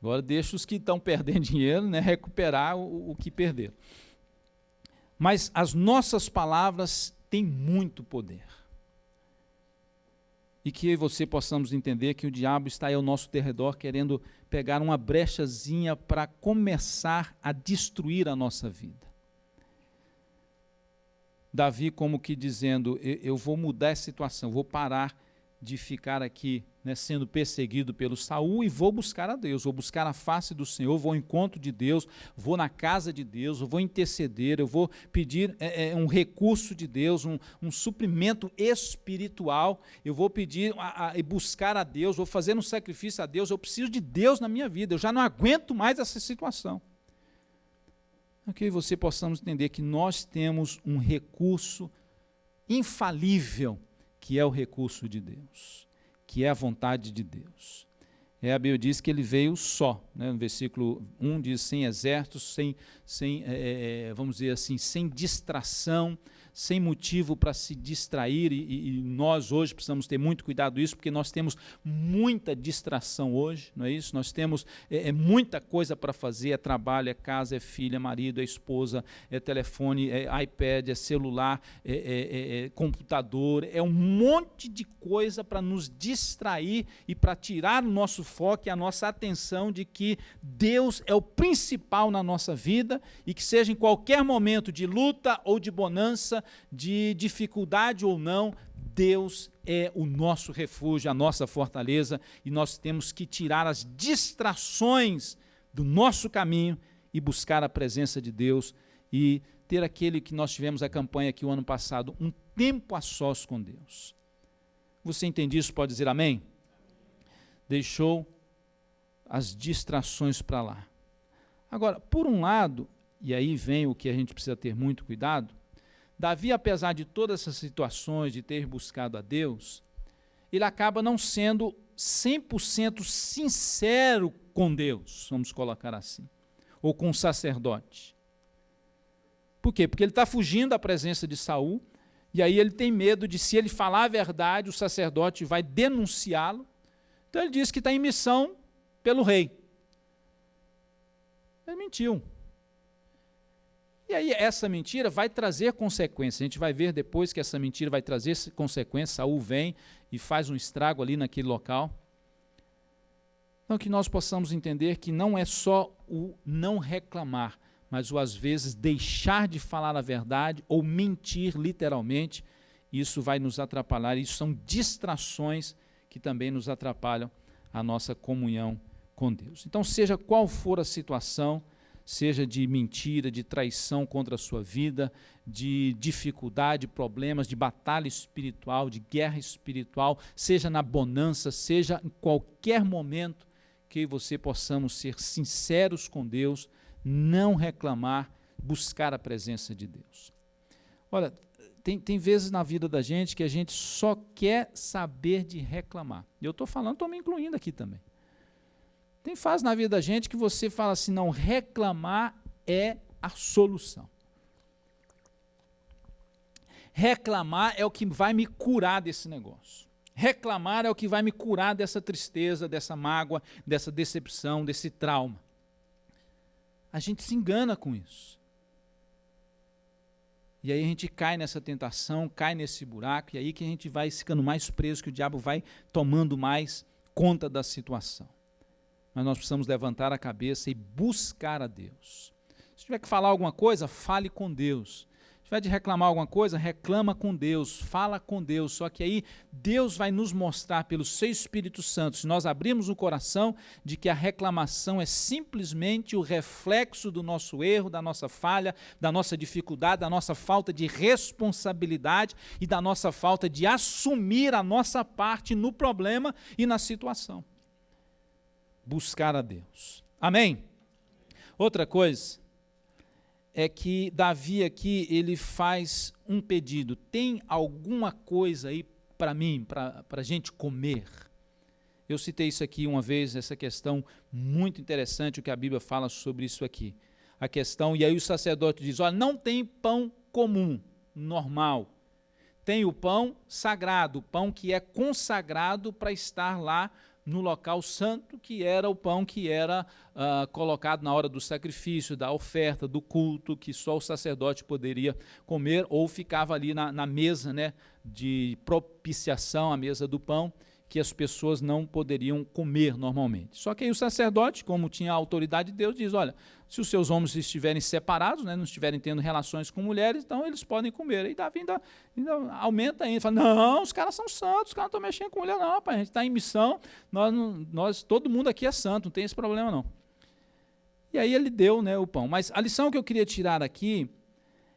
Agora deixa os que estão perdendo dinheiro, né, recuperar o que perderam. Mas as nossas palavras têm muito poder. E que eu e você possamos entender que o diabo está aí ao nosso derredor querendo pegar uma brechazinha para começar a destruir a nossa vida. Davi como que dizendo, eu vou mudar essa situação, vou parar de ficar aqui, né, sendo perseguido pelo Saul e vou buscar a Deus, vou buscar a face do Senhor, vou ao encontro de Deus, vou na casa de Deus, eu vou interceder, eu vou pedir um recurso de Deus, um suprimento espiritual, eu vou pedir e buscar a Deus, vou fazer um sacrifício a Deus, eu preciso de Deus na minha vida, eu já não aguento mais essa situação. Que você possamos entender que nós temos um recurso infalível, que é o recurso de Deus, que é a vontade de Deus. A Bíblia diz que ele veio só, né? No versículo 1 diz, sem exércitos, vamos dizer assim, sem distração, sem motivo para se distrair, e nós hoje precisamos ter muito cuidado isso, porque nós temos muita distração hoje, não é isso? Nós temos muita coisa para fazer, é trabalho, é casa, é filha, é marido, é esposa, é telefone, é iPad, é celular, é computador, é um monte de coisa para nos distrair e para tirar o nosso foco e a nossa atenção de que Deus é o principal na nossa vida e que seja em qualquer momento de luta ou de bonança, de dificuldade ou não, Deus é o nosso refúgio, a nossa fortaleza, e nós temos que tirar as distrações do nosso caminho e buscar a presença de Deus e ter aquele que nós tivemos a campanha aqui o ano passado, um tempo a sós com Deus. Você entende isso? Pode dizer amém? Deixou as distrações para lá. Agora, por um lado, e aí vem o que a gente precisa ter muito cuidado, Davi, apesar de todas essas situações, de ter buscado a Deus, ele acaba não sendo 100% sincero com Deus, vamos colocar assim. ou com o sacerdote. Por quê? Porque ele está fugindo da presença de Saul, e aí ele tem medo de, se ele falar a verdade, o sacerdote vai denunciá-lo. Então ele diz que está em missão pelo rei. Ele mentiu. E aí essa mentira vai trazer consequências. A gente vai ver depois que essa mentira vai trazer consequências. Saul vem e faz um estrago ali naquele local. Então que nós possamos entender que não é só o não reclamar, mas o às vezes deixar de falar a verdade ou mentir literalmente, isso vai nos atrapalhar. Isso são distrações que também nos atrapalham a nossa comunhão com Deus. Então, seja qual for a situação, seja de mentira, de traição contra a sua vida, de dificuldade, problemas, de batalha espiritual, de guerra espiritual, seja na bonança, seja em qualquer momento, que você possamos ser sinceros com Deus, não reclamar, buscar a presença de Deus. Olha, tem vezes na vida da gente que a gente só quer saber de reclamar. E eu estou falando, estou me incluindo aqui também. Tem fases na vida da gente que você fala assim, não, reclamar é a solução. Reclamar é o que vai me curar desse negócio. Reclamar é o que vai me curar dessa tristeza, dessa mágoa, dessa decepção, desse trauma. A gente se engana com isso. E aí a gente cai nessa tentação, cai nesse buraco, e aí que a gente vai ficando mais preso, que o diabo vai tomando mais conta da situação. Mas nós precisamos levantar a cabeça e buscar a Deus. Se tiver que falar alguma coisa, fale com Deus. Se tiver de reclamar alguma coisa, reclama com Deus, fala com Deus. Só que aí Deus vai nos mostrar pelo seu Espírito Santo, se nós abrirmos o coração, de que a reclamação é simplesmente o reflexo do nosso erro, da nossa falha, da nossa dificuldade, da nossa falta de responsabilidade e da nossa falta de assumir a nossa parte no problema e na situação. Buscar a Deus. Amém? Outra coisa é que Davi aqui, ele faz um pedido. Tem alguma coisa aí para mim, para a gente comer? Eu citei isso aqui uma vez, essa questão muito interessante, o que a Bíblia fala sobre isso aqui. A questão, e aí o sacerdote diz, olha, não tem pão comum, normal. Tem o pão sagrado, o pão que é consagrado para estar lá no local santo, que era o pão que era colocado na hora do sacrifício, da oferta, do culto, que só o sacerdote poderia comer, ou ficava ali na mesa, né, de propiciação, a mesa do pão, que as pessoas não poderiam comer normalmente. Só que aí o sacerdote, como tinha a autoridade de Deus, diz, olha, se os seus homens estiverem separados, né, não estiverem tendo relações com mulheres, então eles podem comer. Aí Davi ainda aumenta ainda, fala, não, os caras são santos, os caras não estão mexendo com mulher não, rapaz, a gente está em missão, todo mundo aqui é santo, não tem esse problema não. E aí ele deu, né, o pão. Mas a lição que eu queria tirar aqui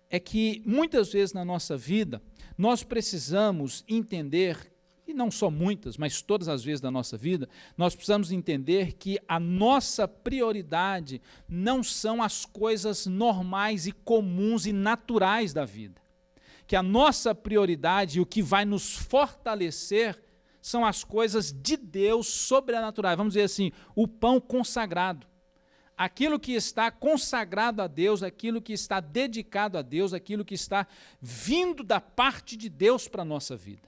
é que muitas vezes na nossa vida, nós precisamos entender, e não só muitas, mas todas as vezes da nossa vida, nós precisamos entender que a nossa prioridade não são as coisas normais e comuns e naturais da vida. Que a nossa prioridade e o que vai nos fortalecer são as coisas de Deus sobrenaturais. Vamos dizer assim, o pão consagrado. Aquilo que está consagrado a Deus, aquilo que está dedicado a Deus, aquilo que está vindo da parte de Deus para a nossa vida.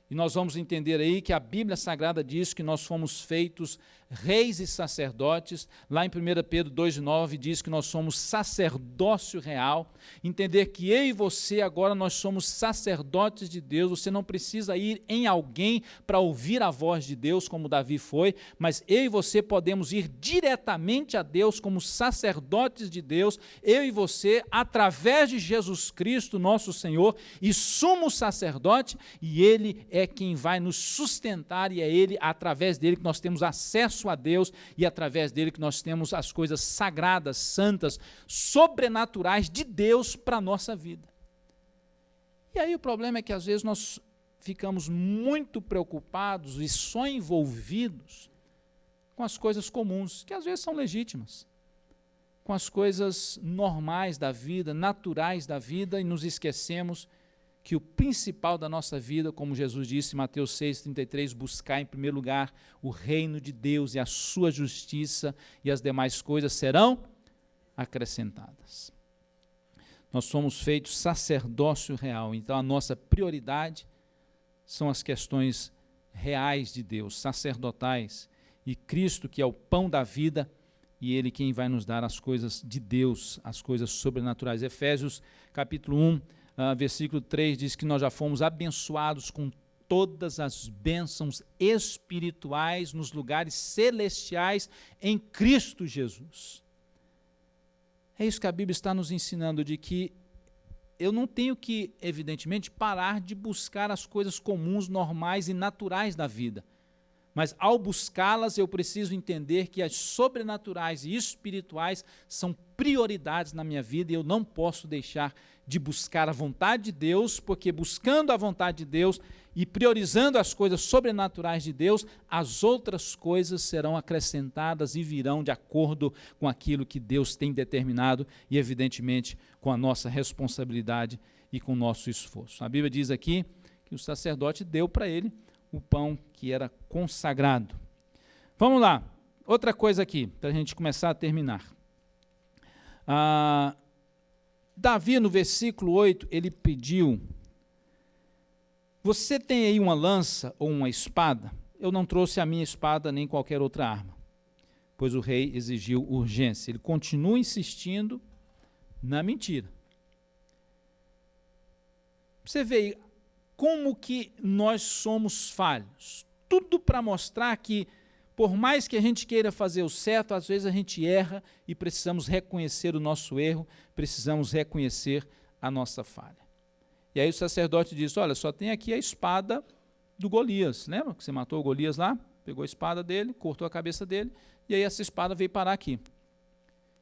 E nós vamos entender aí que a Bíblia Sagrada diz que nós fomos feitos reis e sacerdotes. Lá em 1 Pedro 2,9 diz que nós somos sacerdócio real. Entender que eu e você agora nós somos sacerdotes de Deus. Você não precisa ir em alguém para ouvir a voz de Deus, como Davi foi, mas eu e você podemos ir diretamente a Deus como sacerdotes de Deus. Eu e você, através de Jesus Cristo, nosso Senhor, e sumo sacerdote, e Ele é quem vai nos sustentar, e é Ele, através dele, que nós temos acesso a Deus, e através dele que nós temos as coisas sagradas, santas, sobrenaturais de Deus para a nossa vida. E aí o problema é que às vezes nós ficamos muito preocupados e só envolvidos com as coisas comuns, que às vezes são legítimas, com as coisas normais da vida, naturais da vida, e nos esquecemos que o principal da nossa vida, como Jesus disse em Mateus 6,33, buscar em primeiro lugar o reino de Deus e a sua justiça, e as demais coisas serão acrescentadas. Nós somos feitos sacerdócio real, então a nossa prioridade são as questões reais de Deus, sacerdotais, e Cristo, que é o pão da vida, e Ele quem vai nos dar as coisas de Deus, as coisas sobrenaturais. Efésios capítulo 1, versículo 3, diz que nós já fomos abençoados com todas as bênçãos espirituais nos lugares celestiais em Cristo Jesus. É isso que a Bíblia está nos ensinando, de que eu não tenho que, evidentemente, parar de buscar as coisas comuns, normais e naturais da vida. Mas, ao buscá-las, eu preciso entender que as sobrenaturais e espirituais são prioridades na minha vida e eu não posso deixar de buscar a vontade de Deus, porque buscando a vontade de Deus e priorizando as coisas sobrenaturais de Deus, as outras coisas serão acrescentadas e virão de acordo com aquilo que Deus tem determinado e, evidentemente, com a nossa responsabilidade e com o nosso esforço. A Bíblia diz aqui que o sacerdote deu para ele o pão que era consagrado. Vamos lá, outra coisa aqui, para a gente começar a terminar. Davi, no versículo 8, ele pediu: você tem aí uma lança ou uma espada? Eu não trouxe a minha espada nem qualquer outra arma, pois o rei exigiu urgência. Ele continua insistindo na mentira. Você vê como que nós somos falhos. Tudo para mostrar que, por mais que a gente queira fazer o certo, às vezes a gente erra e precisamos reconhecer o nosso erro, precisamos reconhecer a nossa falha. E aí o sacerdote diz: olha, só tem aqui a espada do Golias. Lembra que você matou o Golias lá? Pegou a espada dele, cortou a cabeça dele, e aí essa espada veio parar aqui.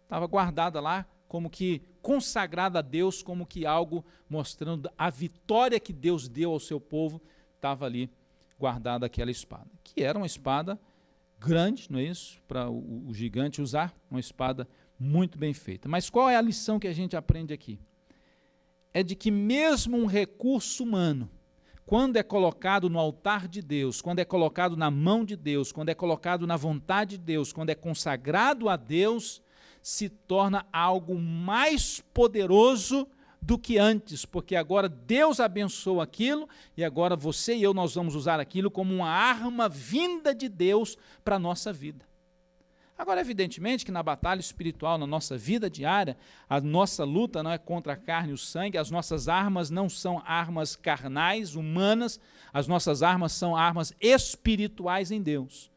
Estava guardada lá, como que consagrada a Deus, como que algo mostrando a vitória que Deus deu ao seu povo, estava ali guardada aquela espada, que era uma espada grande, não é isso? Para o gigante usar, uma espada muito bem feita. Mas qual é a lição que a gente aprende aqui? É de que mesmo um recurso humano, quando é colocado no altar de Deus, quando é colocado na mão de Deus, quando é colocado na vontade de Deus, quando é consagrado a Deus, se torna algo mais poderoso do que antes, porque agora Deus abençoa aquilo e agora você e eu nós vamos usar aquilo como uma arma vinda de Deus para a nossa vida. Agora, evidentemente que na batalha espiritual, na nossa vida diária, a nossa luta não é contra a carne e o sangue, as nossas armas não são armas carnais, humanas, as nossas armas são armas espirituais em Deus.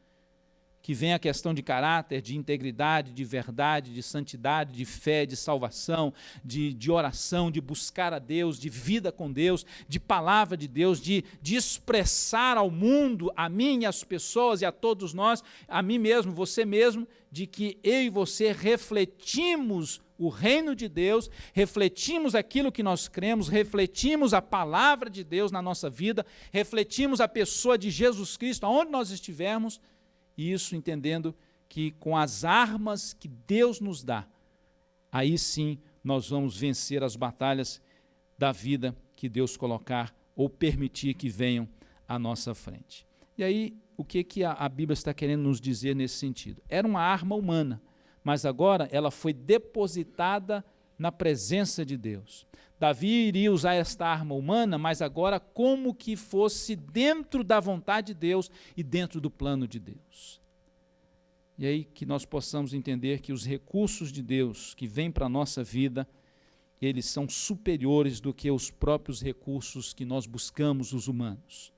Que vem a questão de caráter, de integridade, de verdade, de santidade, de fé, de salvação, de oração, de buscar a Deus, de vida com Deus, de palavra de Deus, de expressar ao mundo, a mim e às pessoas e a todos nós, a mim mesmo, você mesmo, de que eu e você refletimos o reino de Deus, refletimos aquilo que nós cremos, refletimos a palavra de Deus na nossa vida, refletimos a pessoa de Jesus Cristo, aonde nós estivermos. Isso entendendo que com as armas que Deus nos dá, aí sim nós vamos vencer as batalhas da vida que Deus colocar ou permitir que venham à nossa frente. E aí, o que a Bíblia está querendo nos dizer nesse sentido? Era uma arma humana, mas agora ela foi depositada na presença de Deus. Davi iria usar esta arma humana, mas agora como que fosse dentro da vontade de Deus e dentro do plano de Deus. E aí que nós possamos entender que os recursos de Deus que vêm para a nossa vida, eles são superiores do que os próprios recursos que nós buscamos, os humanos.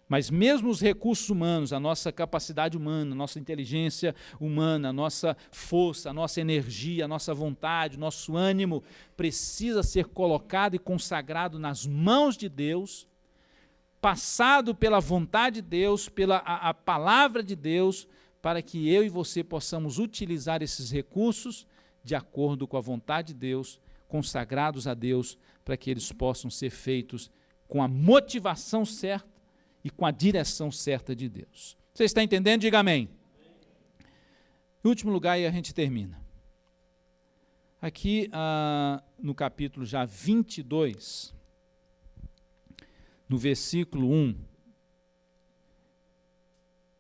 Mas mesmo os recursos humanos, a nossa capacidade humana, a nossa inteligência humana, a nossa força, a nossa energia, a nossa vontade, o nosso ânimo, precisa ser colocado e consagrado nas mãos de Deus, passado pela vontade de Deus, pela a palavra de Deus, para que eu e você possamos utilizar esses recursos de acordo com a vontade de Deus, consagrados a Deus, para que eles possam ser feitos com a motivação certa e com a direção certa de Deus. Você está entendendo? Diga amém. Em último lugar, e a gente termina. Aqui, no capítulo já 22, no versículo 1,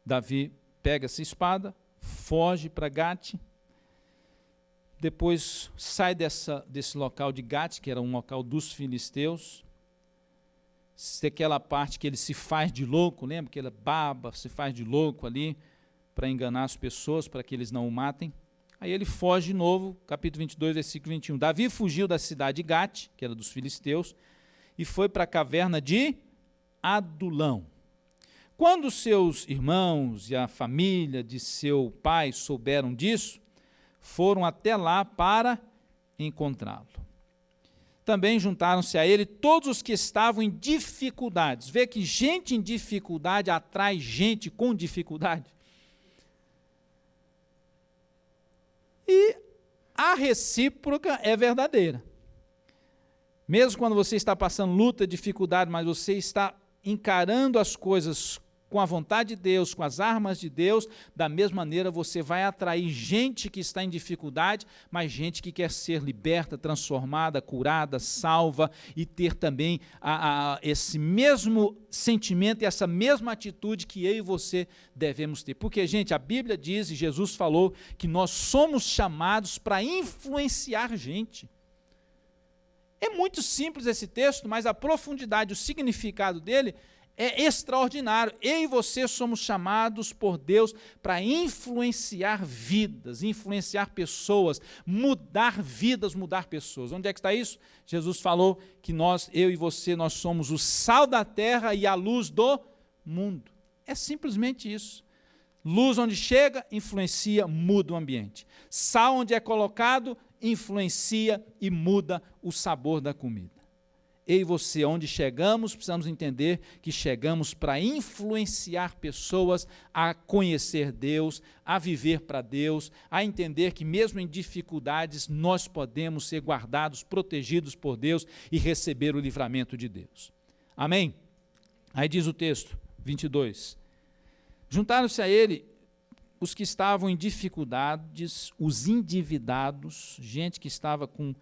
Davi pega essa espada, foge para Gate, depois sai desse local de Gate, que era um local dos filisteus, aquela parte que ele se faz de louco, lembra que ele baba, se faz de louco ali, para enganar as pessoas, para que eles não o matem. Aí ele foge de novo, capítulo 22, versículo 21. Davi fugiu da cidade de Gate, que era dos filisteus, e foi para a caverna de Adulão. Quando seus irmãos e a família de seu pai souberam disso, foram até lá para encontrá-lo. Também juntaram-se a ele todos os que estavam em dificuldades. Vê que gente em dificuldade atrai gente com dificuldade. E a recíproca é verdadeira. Mesmo quando você está passando luta, dificuldade, mas você está encarando as coisas com a vontade de Deus, com as armas de Deus, da mesma maneira você vai atrair gente que está em dificuldade, mas gente que quer ser liberta, transformada, curada, salva e ter também esse mesmo sentimento e essa mesma atitude que eu e você devemos ter. Porque, gente, a Bíblia diz, e Jesus falou, que nós somos chamados para influenciar gente. É muito simples esse texto, mas a profundidade, o significado dele é extraordinário. Eu e você somos chamados por Deus para influenciar vidas, influenciar pessoas, mudar vidas, mudar pessoas. Onde é que está isso? Jesus falou que nós, eu e você, nós somos o sal da terra e a luz do mundo. É simplesmente isso. Luz onde chega, influencia, muda o ambiente. Sal onde é colocado, influencia e muda o sabor da comida. Eu e você, onde chegamos, precisamos entender que chegamos para influenciar pessoas a conhecer Deus, a viver para Deus, a entender que mesmo em dificuldades nós podemos ser guardados, protegidos por Deus e receber o livramento de Deus. Amém? Aí diz o texto, 22. Juntaram-se a ele os que estavam em dificuldades, os endividados, gente que estava com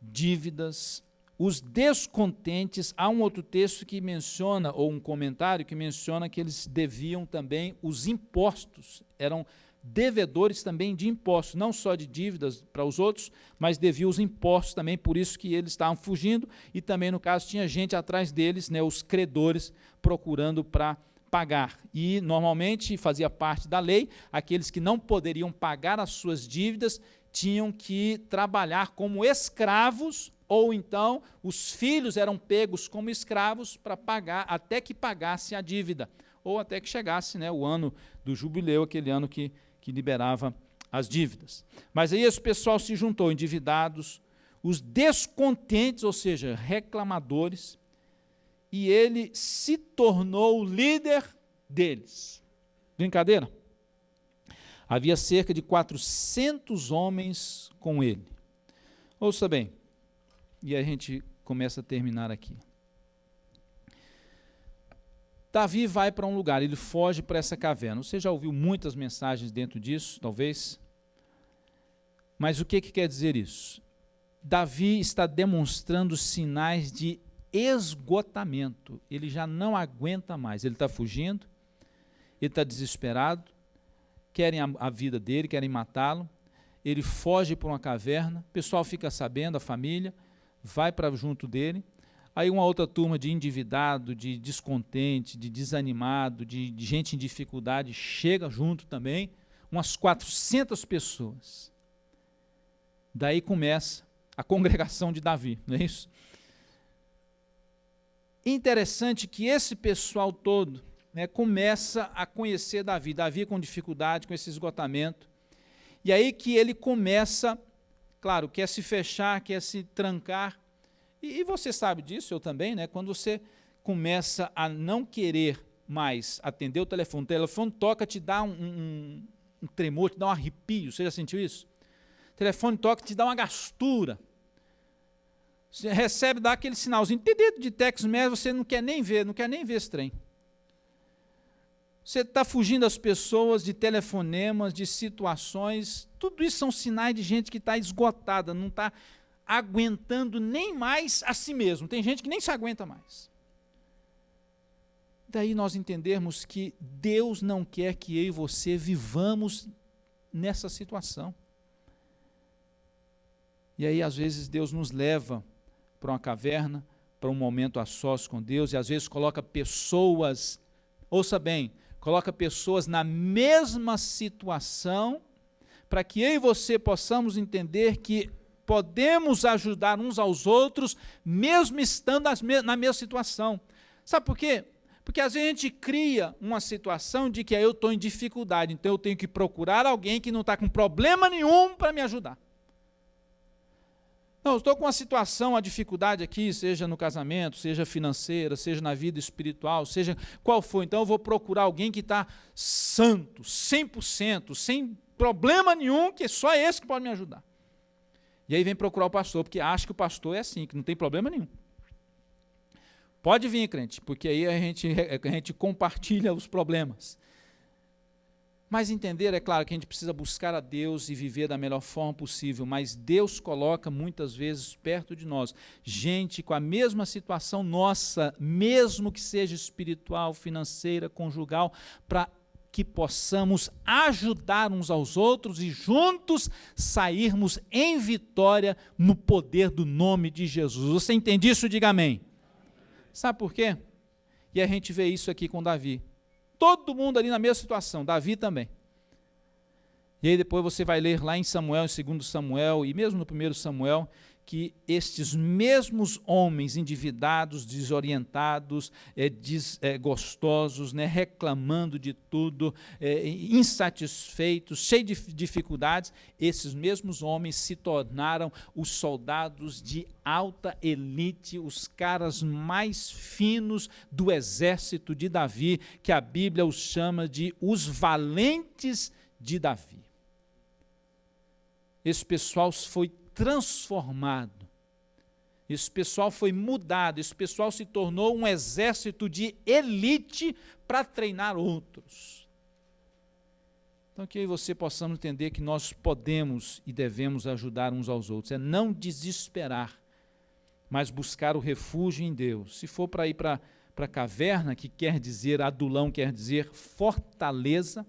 dívidas, os descontentes. Há um outro texto que menciona, ou um comentário que menciona que eles deviam também os impostos, eram devedores também de impostos, não só de dívidas para os outros, mas deviam os impostos também, por isso que eles estavam fugindo, e também no caso tinha gente atrás deles, né, os credores, procurando para pagar. E normalmente fazia parte da lei, aqueles que não poderiam pagar as suas dívidas tinham que trabalhar como escravos, ou então os filhos eram pegos como escravos para pagar, até que pagasse a dívida, ou até que chegasse, né, o ano do jubileu, aquele ano que liberava as dívidas. Mas aí esse pessoal se juntou, endividados, os descontentes, ou seja, reclamadores, e ele se tornou o líder deles. Brincadeira? Havia cerca de 400 homens com ele. Ouça bem, e a gente começa a terminar aqui. Davi vai para um lugar, ele foge para essa caverna. Você já ouviu muitas mensagens dentro disso, talvez? Mas o que quer dizer isso? Davi está demonstrando sinais de esgotamento. Ele já não aguenta mais, ele está fugindo, ele está desesperado, querem a vida dele, querem matá-lo, ele foge para uma caverna, o pessoal fica sabendo, a família, vai para junto dele, aí uma outra turma de endividado, de descontente, de desanimado, de gente em dificuldade, chega junto também, umas 400 pessoas. Daí começa a congregação de Davi, não é isso? Interessante que esse pessoal todo, né, começa a conhecer Davi, Davi com dificuldade, com esse esgotamento, e aí que ele começa, claro, quer se fechar, quer se trancar, e você sabe disso, eu também, né, quando você começa a não querer mais atender o telefone toca, te dá um tremor, te dá um arrepio, você já sentiu isso? O telefone toca, te dá uma gastura, você recebe, dá aquele sinalzinho, de text message, você não quer nem ver esse trem. Você está fugindo das pessoas, de telefonemas, de situações, tudo isso são sinais de gente que está esgotada, não está aguentando nem mais a si mesmo. Tem gente que nem se aguenta mais. Daí nós entendermos que Deus não quer que eu e você vivamos nessa situação. E aí, às vezes, Deus nos leva para uma caverna, para um momento a sós com Deus, e às vezes coloca pessoas, ouça bem, coloca pessoas na mesma situação, para que eu e você possamos entender que podemos ajudar uns aos outros, mesmo estando na mesma situação. Sabe por quê? Porque às vezes a gente cria uma situação de que eu estou em dificuldade, então eu tenho que procurar alguém que não está com problema nenhum para me ajudar. Não, eu estou com uma situação, uma dificuldade aqui, seja no casamento, seja financeira, seja na vida espiritual, seja qual for, então eu vou procurar alguém que está santo, 100%, sem problema nenhum, que só esse que pode me ajudar. E aí vem procurar o pastor, porque acha que o pastor é assim, que não tem problema nenhum. Pode vir, crente, porque aí a gente compartilha os problemas. Mas entender, é claro, que a gente precisa buscar a Deus e viver da melhor forma possível, mas Deus coloca muitas vezes perto de nós gente com a mesma situação nossa, mesmo que seja espiritual, financeira, conjugal, para que possamos ajudar uns aos outros e juntos sairmos em vitória no poder do nome de Jesus. Você entende isso? Diga amém. Sabe por quê? E a gente vê isso aqui com Davi. Todo mundo ali na mesma situação, Davi também. E aí depois você vai ler lá em Samuel, em 2 Samuel, e mesmo no 1 Samuel, que estes mesmos homens endividados, desorientados, desgostosos, né, reclamando de tudo, insatisfeitos, cheios de dificuldades, esses mesmos homens se tornaram os soldados de alta elite, os caras mais finos do exército de Davi, que a Bíblia os chama de os valentes de Davi. Esse pessoal foi transformado, esse pessoal foi mudado, esse pessoal se tornou um exército de elite para treinar outros. Então que eu e você possamos entender que nós podemos e devemos ajudar uns aos outros, é não desesperar, mas buscar o refúgio em Deus. Se for para ir para a caverna, que quer dizer, adulão quer dizer fortaleza.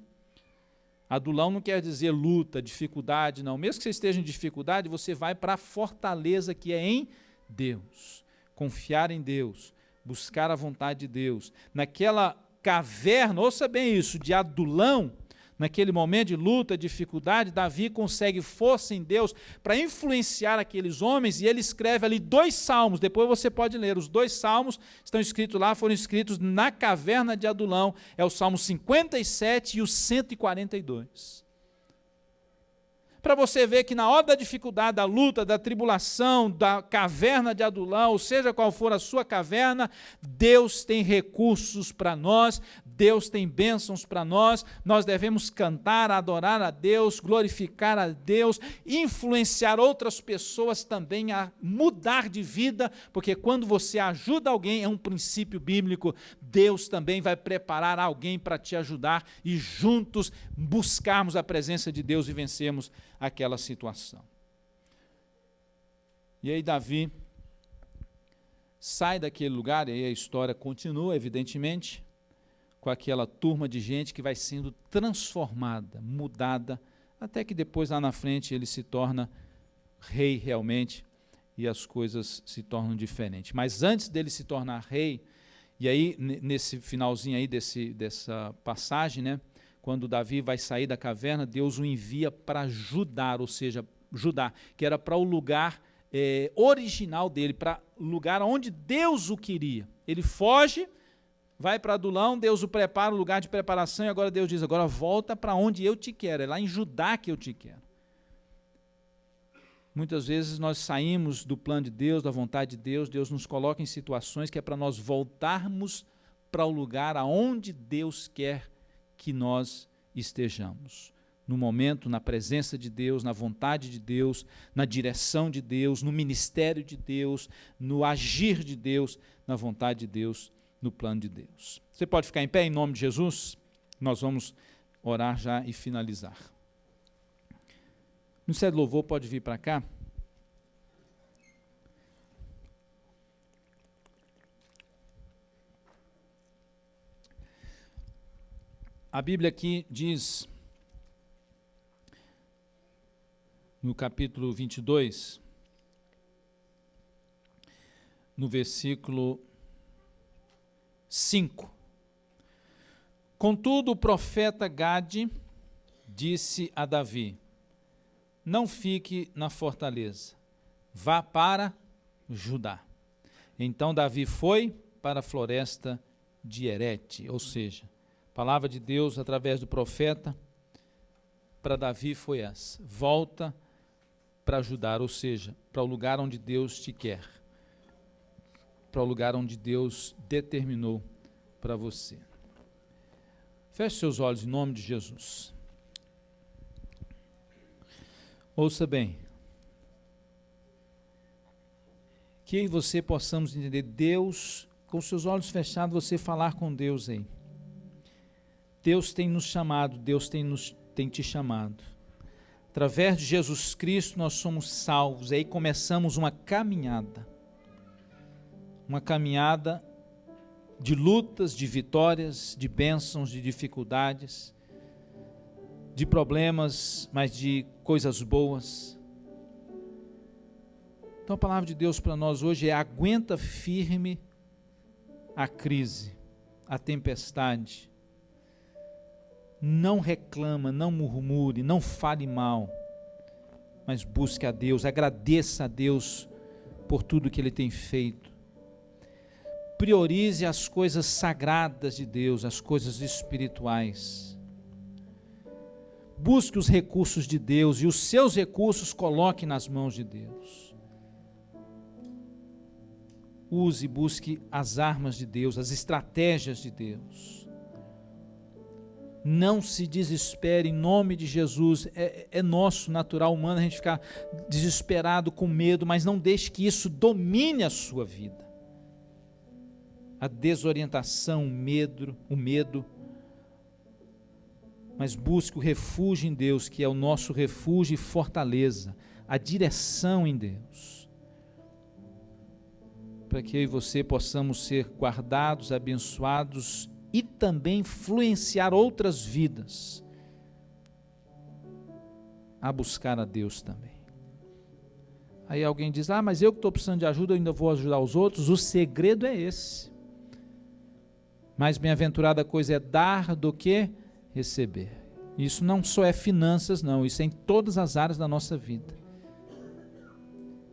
Adulão não quer dizer luta, dificuldade, não. Mesmo que você esteja em dificuldade, você vai para a fortaleza que é em Deus. Confiar em Deus, buscar a vontade de Deus. Naquela caverna, ouça bem isso, de adulão, naquele momento de luta, dificuldade, Davi consegue força em Deus para influenciar aqueles homens, e ele escreve ali 2 salmos, depois você pode ler, os 2 salmos estão escritos lá, foram escritos na caverna de Adulão, é o Salmo 57 e o 142. Para você ver que na hora da dificuldade, da luta, da tribulação, da caverna de Adulão, ou seja qual for a sua caverna, Deus tem recursos para nós, Deus tem bênçãos para nós devemos cantar, adorar a Deus, glorificar a Deus, influenciar outras pessoas também a mudar de vida, porque quando você ajuda alguém, é um princípio bíblico, Deus também vai preparar alguém para te ajudar e juntos buscarmos a presença de Deus e vencermos aquela situação. E aí Davi sai daquele lugar, e aí a história continua, evidentemente, com aquela turma de gente que vai sendo transformada, mudada, até que depois lá na frente ele se torna rei realmente, e as coisas se tornam diferentes. Mas antes dele se tornar rei, e aí nesse finalzinho aí dessa passagem, né, quando Davi vai sair da caverna, Deus o envia para Judá, ou seja, Judá, que era para o lugar original dele, para o lugar onde Deus o queria. Ele foge, vai para Adulão, Deus o prepara, o lugar de preparação, e agora Deus diz, agora volta para onde eu te quero, é lá em Judá que eu te quero. Muitas vezes nós saímos do plano de Deus, da vontade de Deus, Deus nos coloca em situações que é para nós voltarmos para o lugar aonde Deus quer que nós estejamos. No momento, na presença de Deus, na vontade de Deus, na direção de Deus, no ministério de Deus, no agir de Deus, na vontade de Deus, no plano de Deus. Você pode ficar em pé em nome de Jesus? Nós vamos orar já e finalizar. O Ministério do Louvor pode vir para cá. A Bíblia aqui diz, no capítulo 22, no versículo 5. Contudo, o profeta Gade disse a Davi: não fique na fortaleza, vá para Judá. Então Davi foi para a floresta de Herete, ou seja, a palavra de Deus através do profeta para Davi foi essa: volta para Judá, ou seja, para o lugar onde Deus te quer, para o lugar onde Deus determinou para você. Feche seus olhos em nome de Jesus. Ouça bem. Que você possamos entender Deus, com seus olhos fechados, você falar com Deus aí. Deus tem nos chamado, Deus tem te chamado. Através de Jesus Cristo nós somos salvos, aí começamos uma caminhada de lutas, de vitórias, de bênçãos, de dificuldades, de problemas, mas de coisas boas. Então a palavra de Deus para nós hoje é: aguenta firme a crise, a tempestade. Não reclama, não murmure, não fale mal, mas busque a Deus, agradeça a Deus por tudo que Ele tem feito. Priorize as coisas sagradas de Deus, as coisas espirituais. Busque os recursos de Deus e os seus recursos coloque nas mãos de Deus. Use e busque as armas de Deus, as estratégias de Deus. Não se desespere em nome de Jesus. É nosso natural humano a gente ficar desesperado, com medo, mas não deixe que isso domine a sua vida. A desorientação, o medo, mas busque o refúgio em Deus, que é o nosso refúgio e fortaleza, a direção em Deus, para que eu e você possamos ser guardados, abençoados e também influenciar outras vidas a buscar a Deus também. Aí alguém diz: mas eu que estou precisando de ajuda, eu ainda vou ajudar os outros. O segredo é esse. Mais bem-aventurada coisa é dar do que receber. Isso não só é finanças, não, isso é em todas as áreas da nossa vida.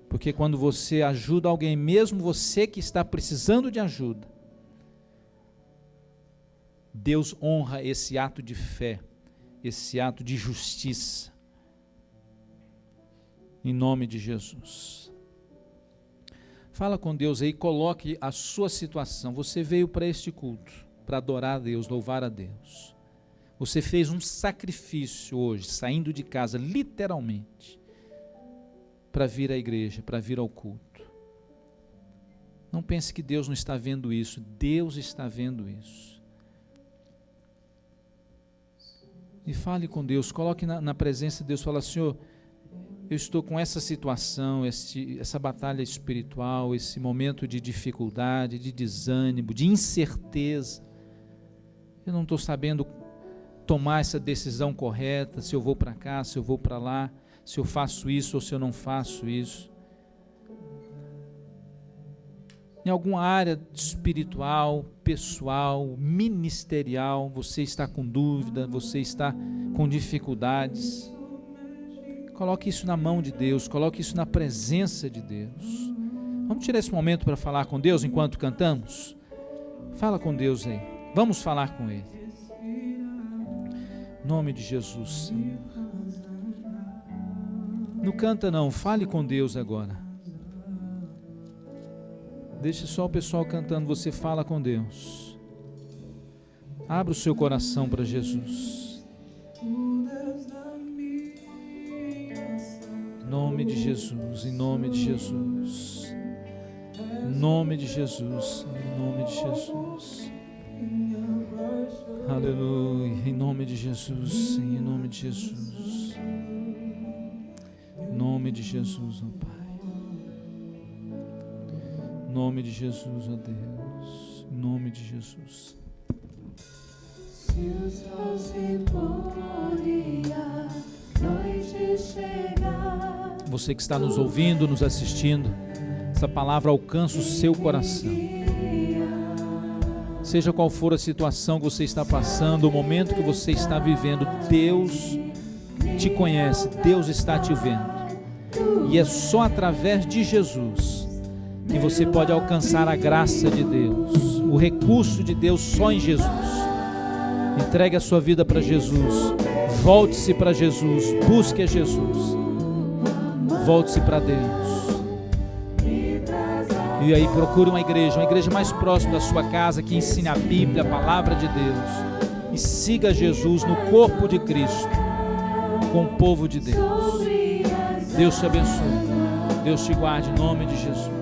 Porque quando você ajuda alguém, mesmo você que está precisando de ajuda, Deus honra esse ato de fé, esse ato de justiça, em nome de Jesus. Fala com Deus aí, coloque a sua situação. Você veio para este culto, para adorar a Deus, louvar a Deus. Você fez um sacrifício hoje, saindo de casa, literalmente, para vir à igreja, para vir ao culto. Não pense que Deus não está vendo isso. Deus está vendo isso. E fale com Deus, coloque na presença de Deus, fala: Senhor, eu estou com essa situação, essa batalha espiritual, esse momento de dificuldade, de desânimo, de incerteza. Eu não estou sabendo tomar essa decisão correta, se eu vou para cá, se eu vou para lá, se eu faço isso ou se eu não faço isso. Em alguma área espiritual, pessoal, ministerial, você está com dúvida, você está com dificuldades. Coloque isso na mão de Deus, coloque isso na presença de Deus. Vamos tirar esse momento para falar com Deus enquanto cantamos? Fala com Deus aí, vamos falar com Ele. Em nome de Jesus, Senhor. Não canta não, fale com Deus agora. Deixe só o pessoal cantando, você fala com Deus. Abra o seu coração para Jesus. Em nome de Jesus, em nome de Jesus. Em nome de Jesus, em nome de Jesus. Aleluia, em nome de Jesus, sim, em nome de Jesus. Em nome de Jesus, ó Pai. Em nome de Jesus, ó Deus. Em nome de Jesus. Se o sol se pôr e a noite chegar. Você que está nos ouvindo, nos assistindo, essa palavra alcança o seu coração. Seja qual for a situação que você está passando, o momento que você está vivendo, Deus te conhece, Deus está te vendo. E é só através de Jesus que você pode alcançar a graça de Deus, o recurso de Deus só em Jesus. Entregue a sua vida para Jesus, volte-se para Jesus, busque a Jesus, volte-se para Deus. E aí procure uma igreja mais próxima da sua casa, que ensine a Bíblia, a palavra de Deus, e siga Jesus no corpo de Cristo, com o povo de Deus. Deus te abençoe, Deus te guarde em nome de Jesus.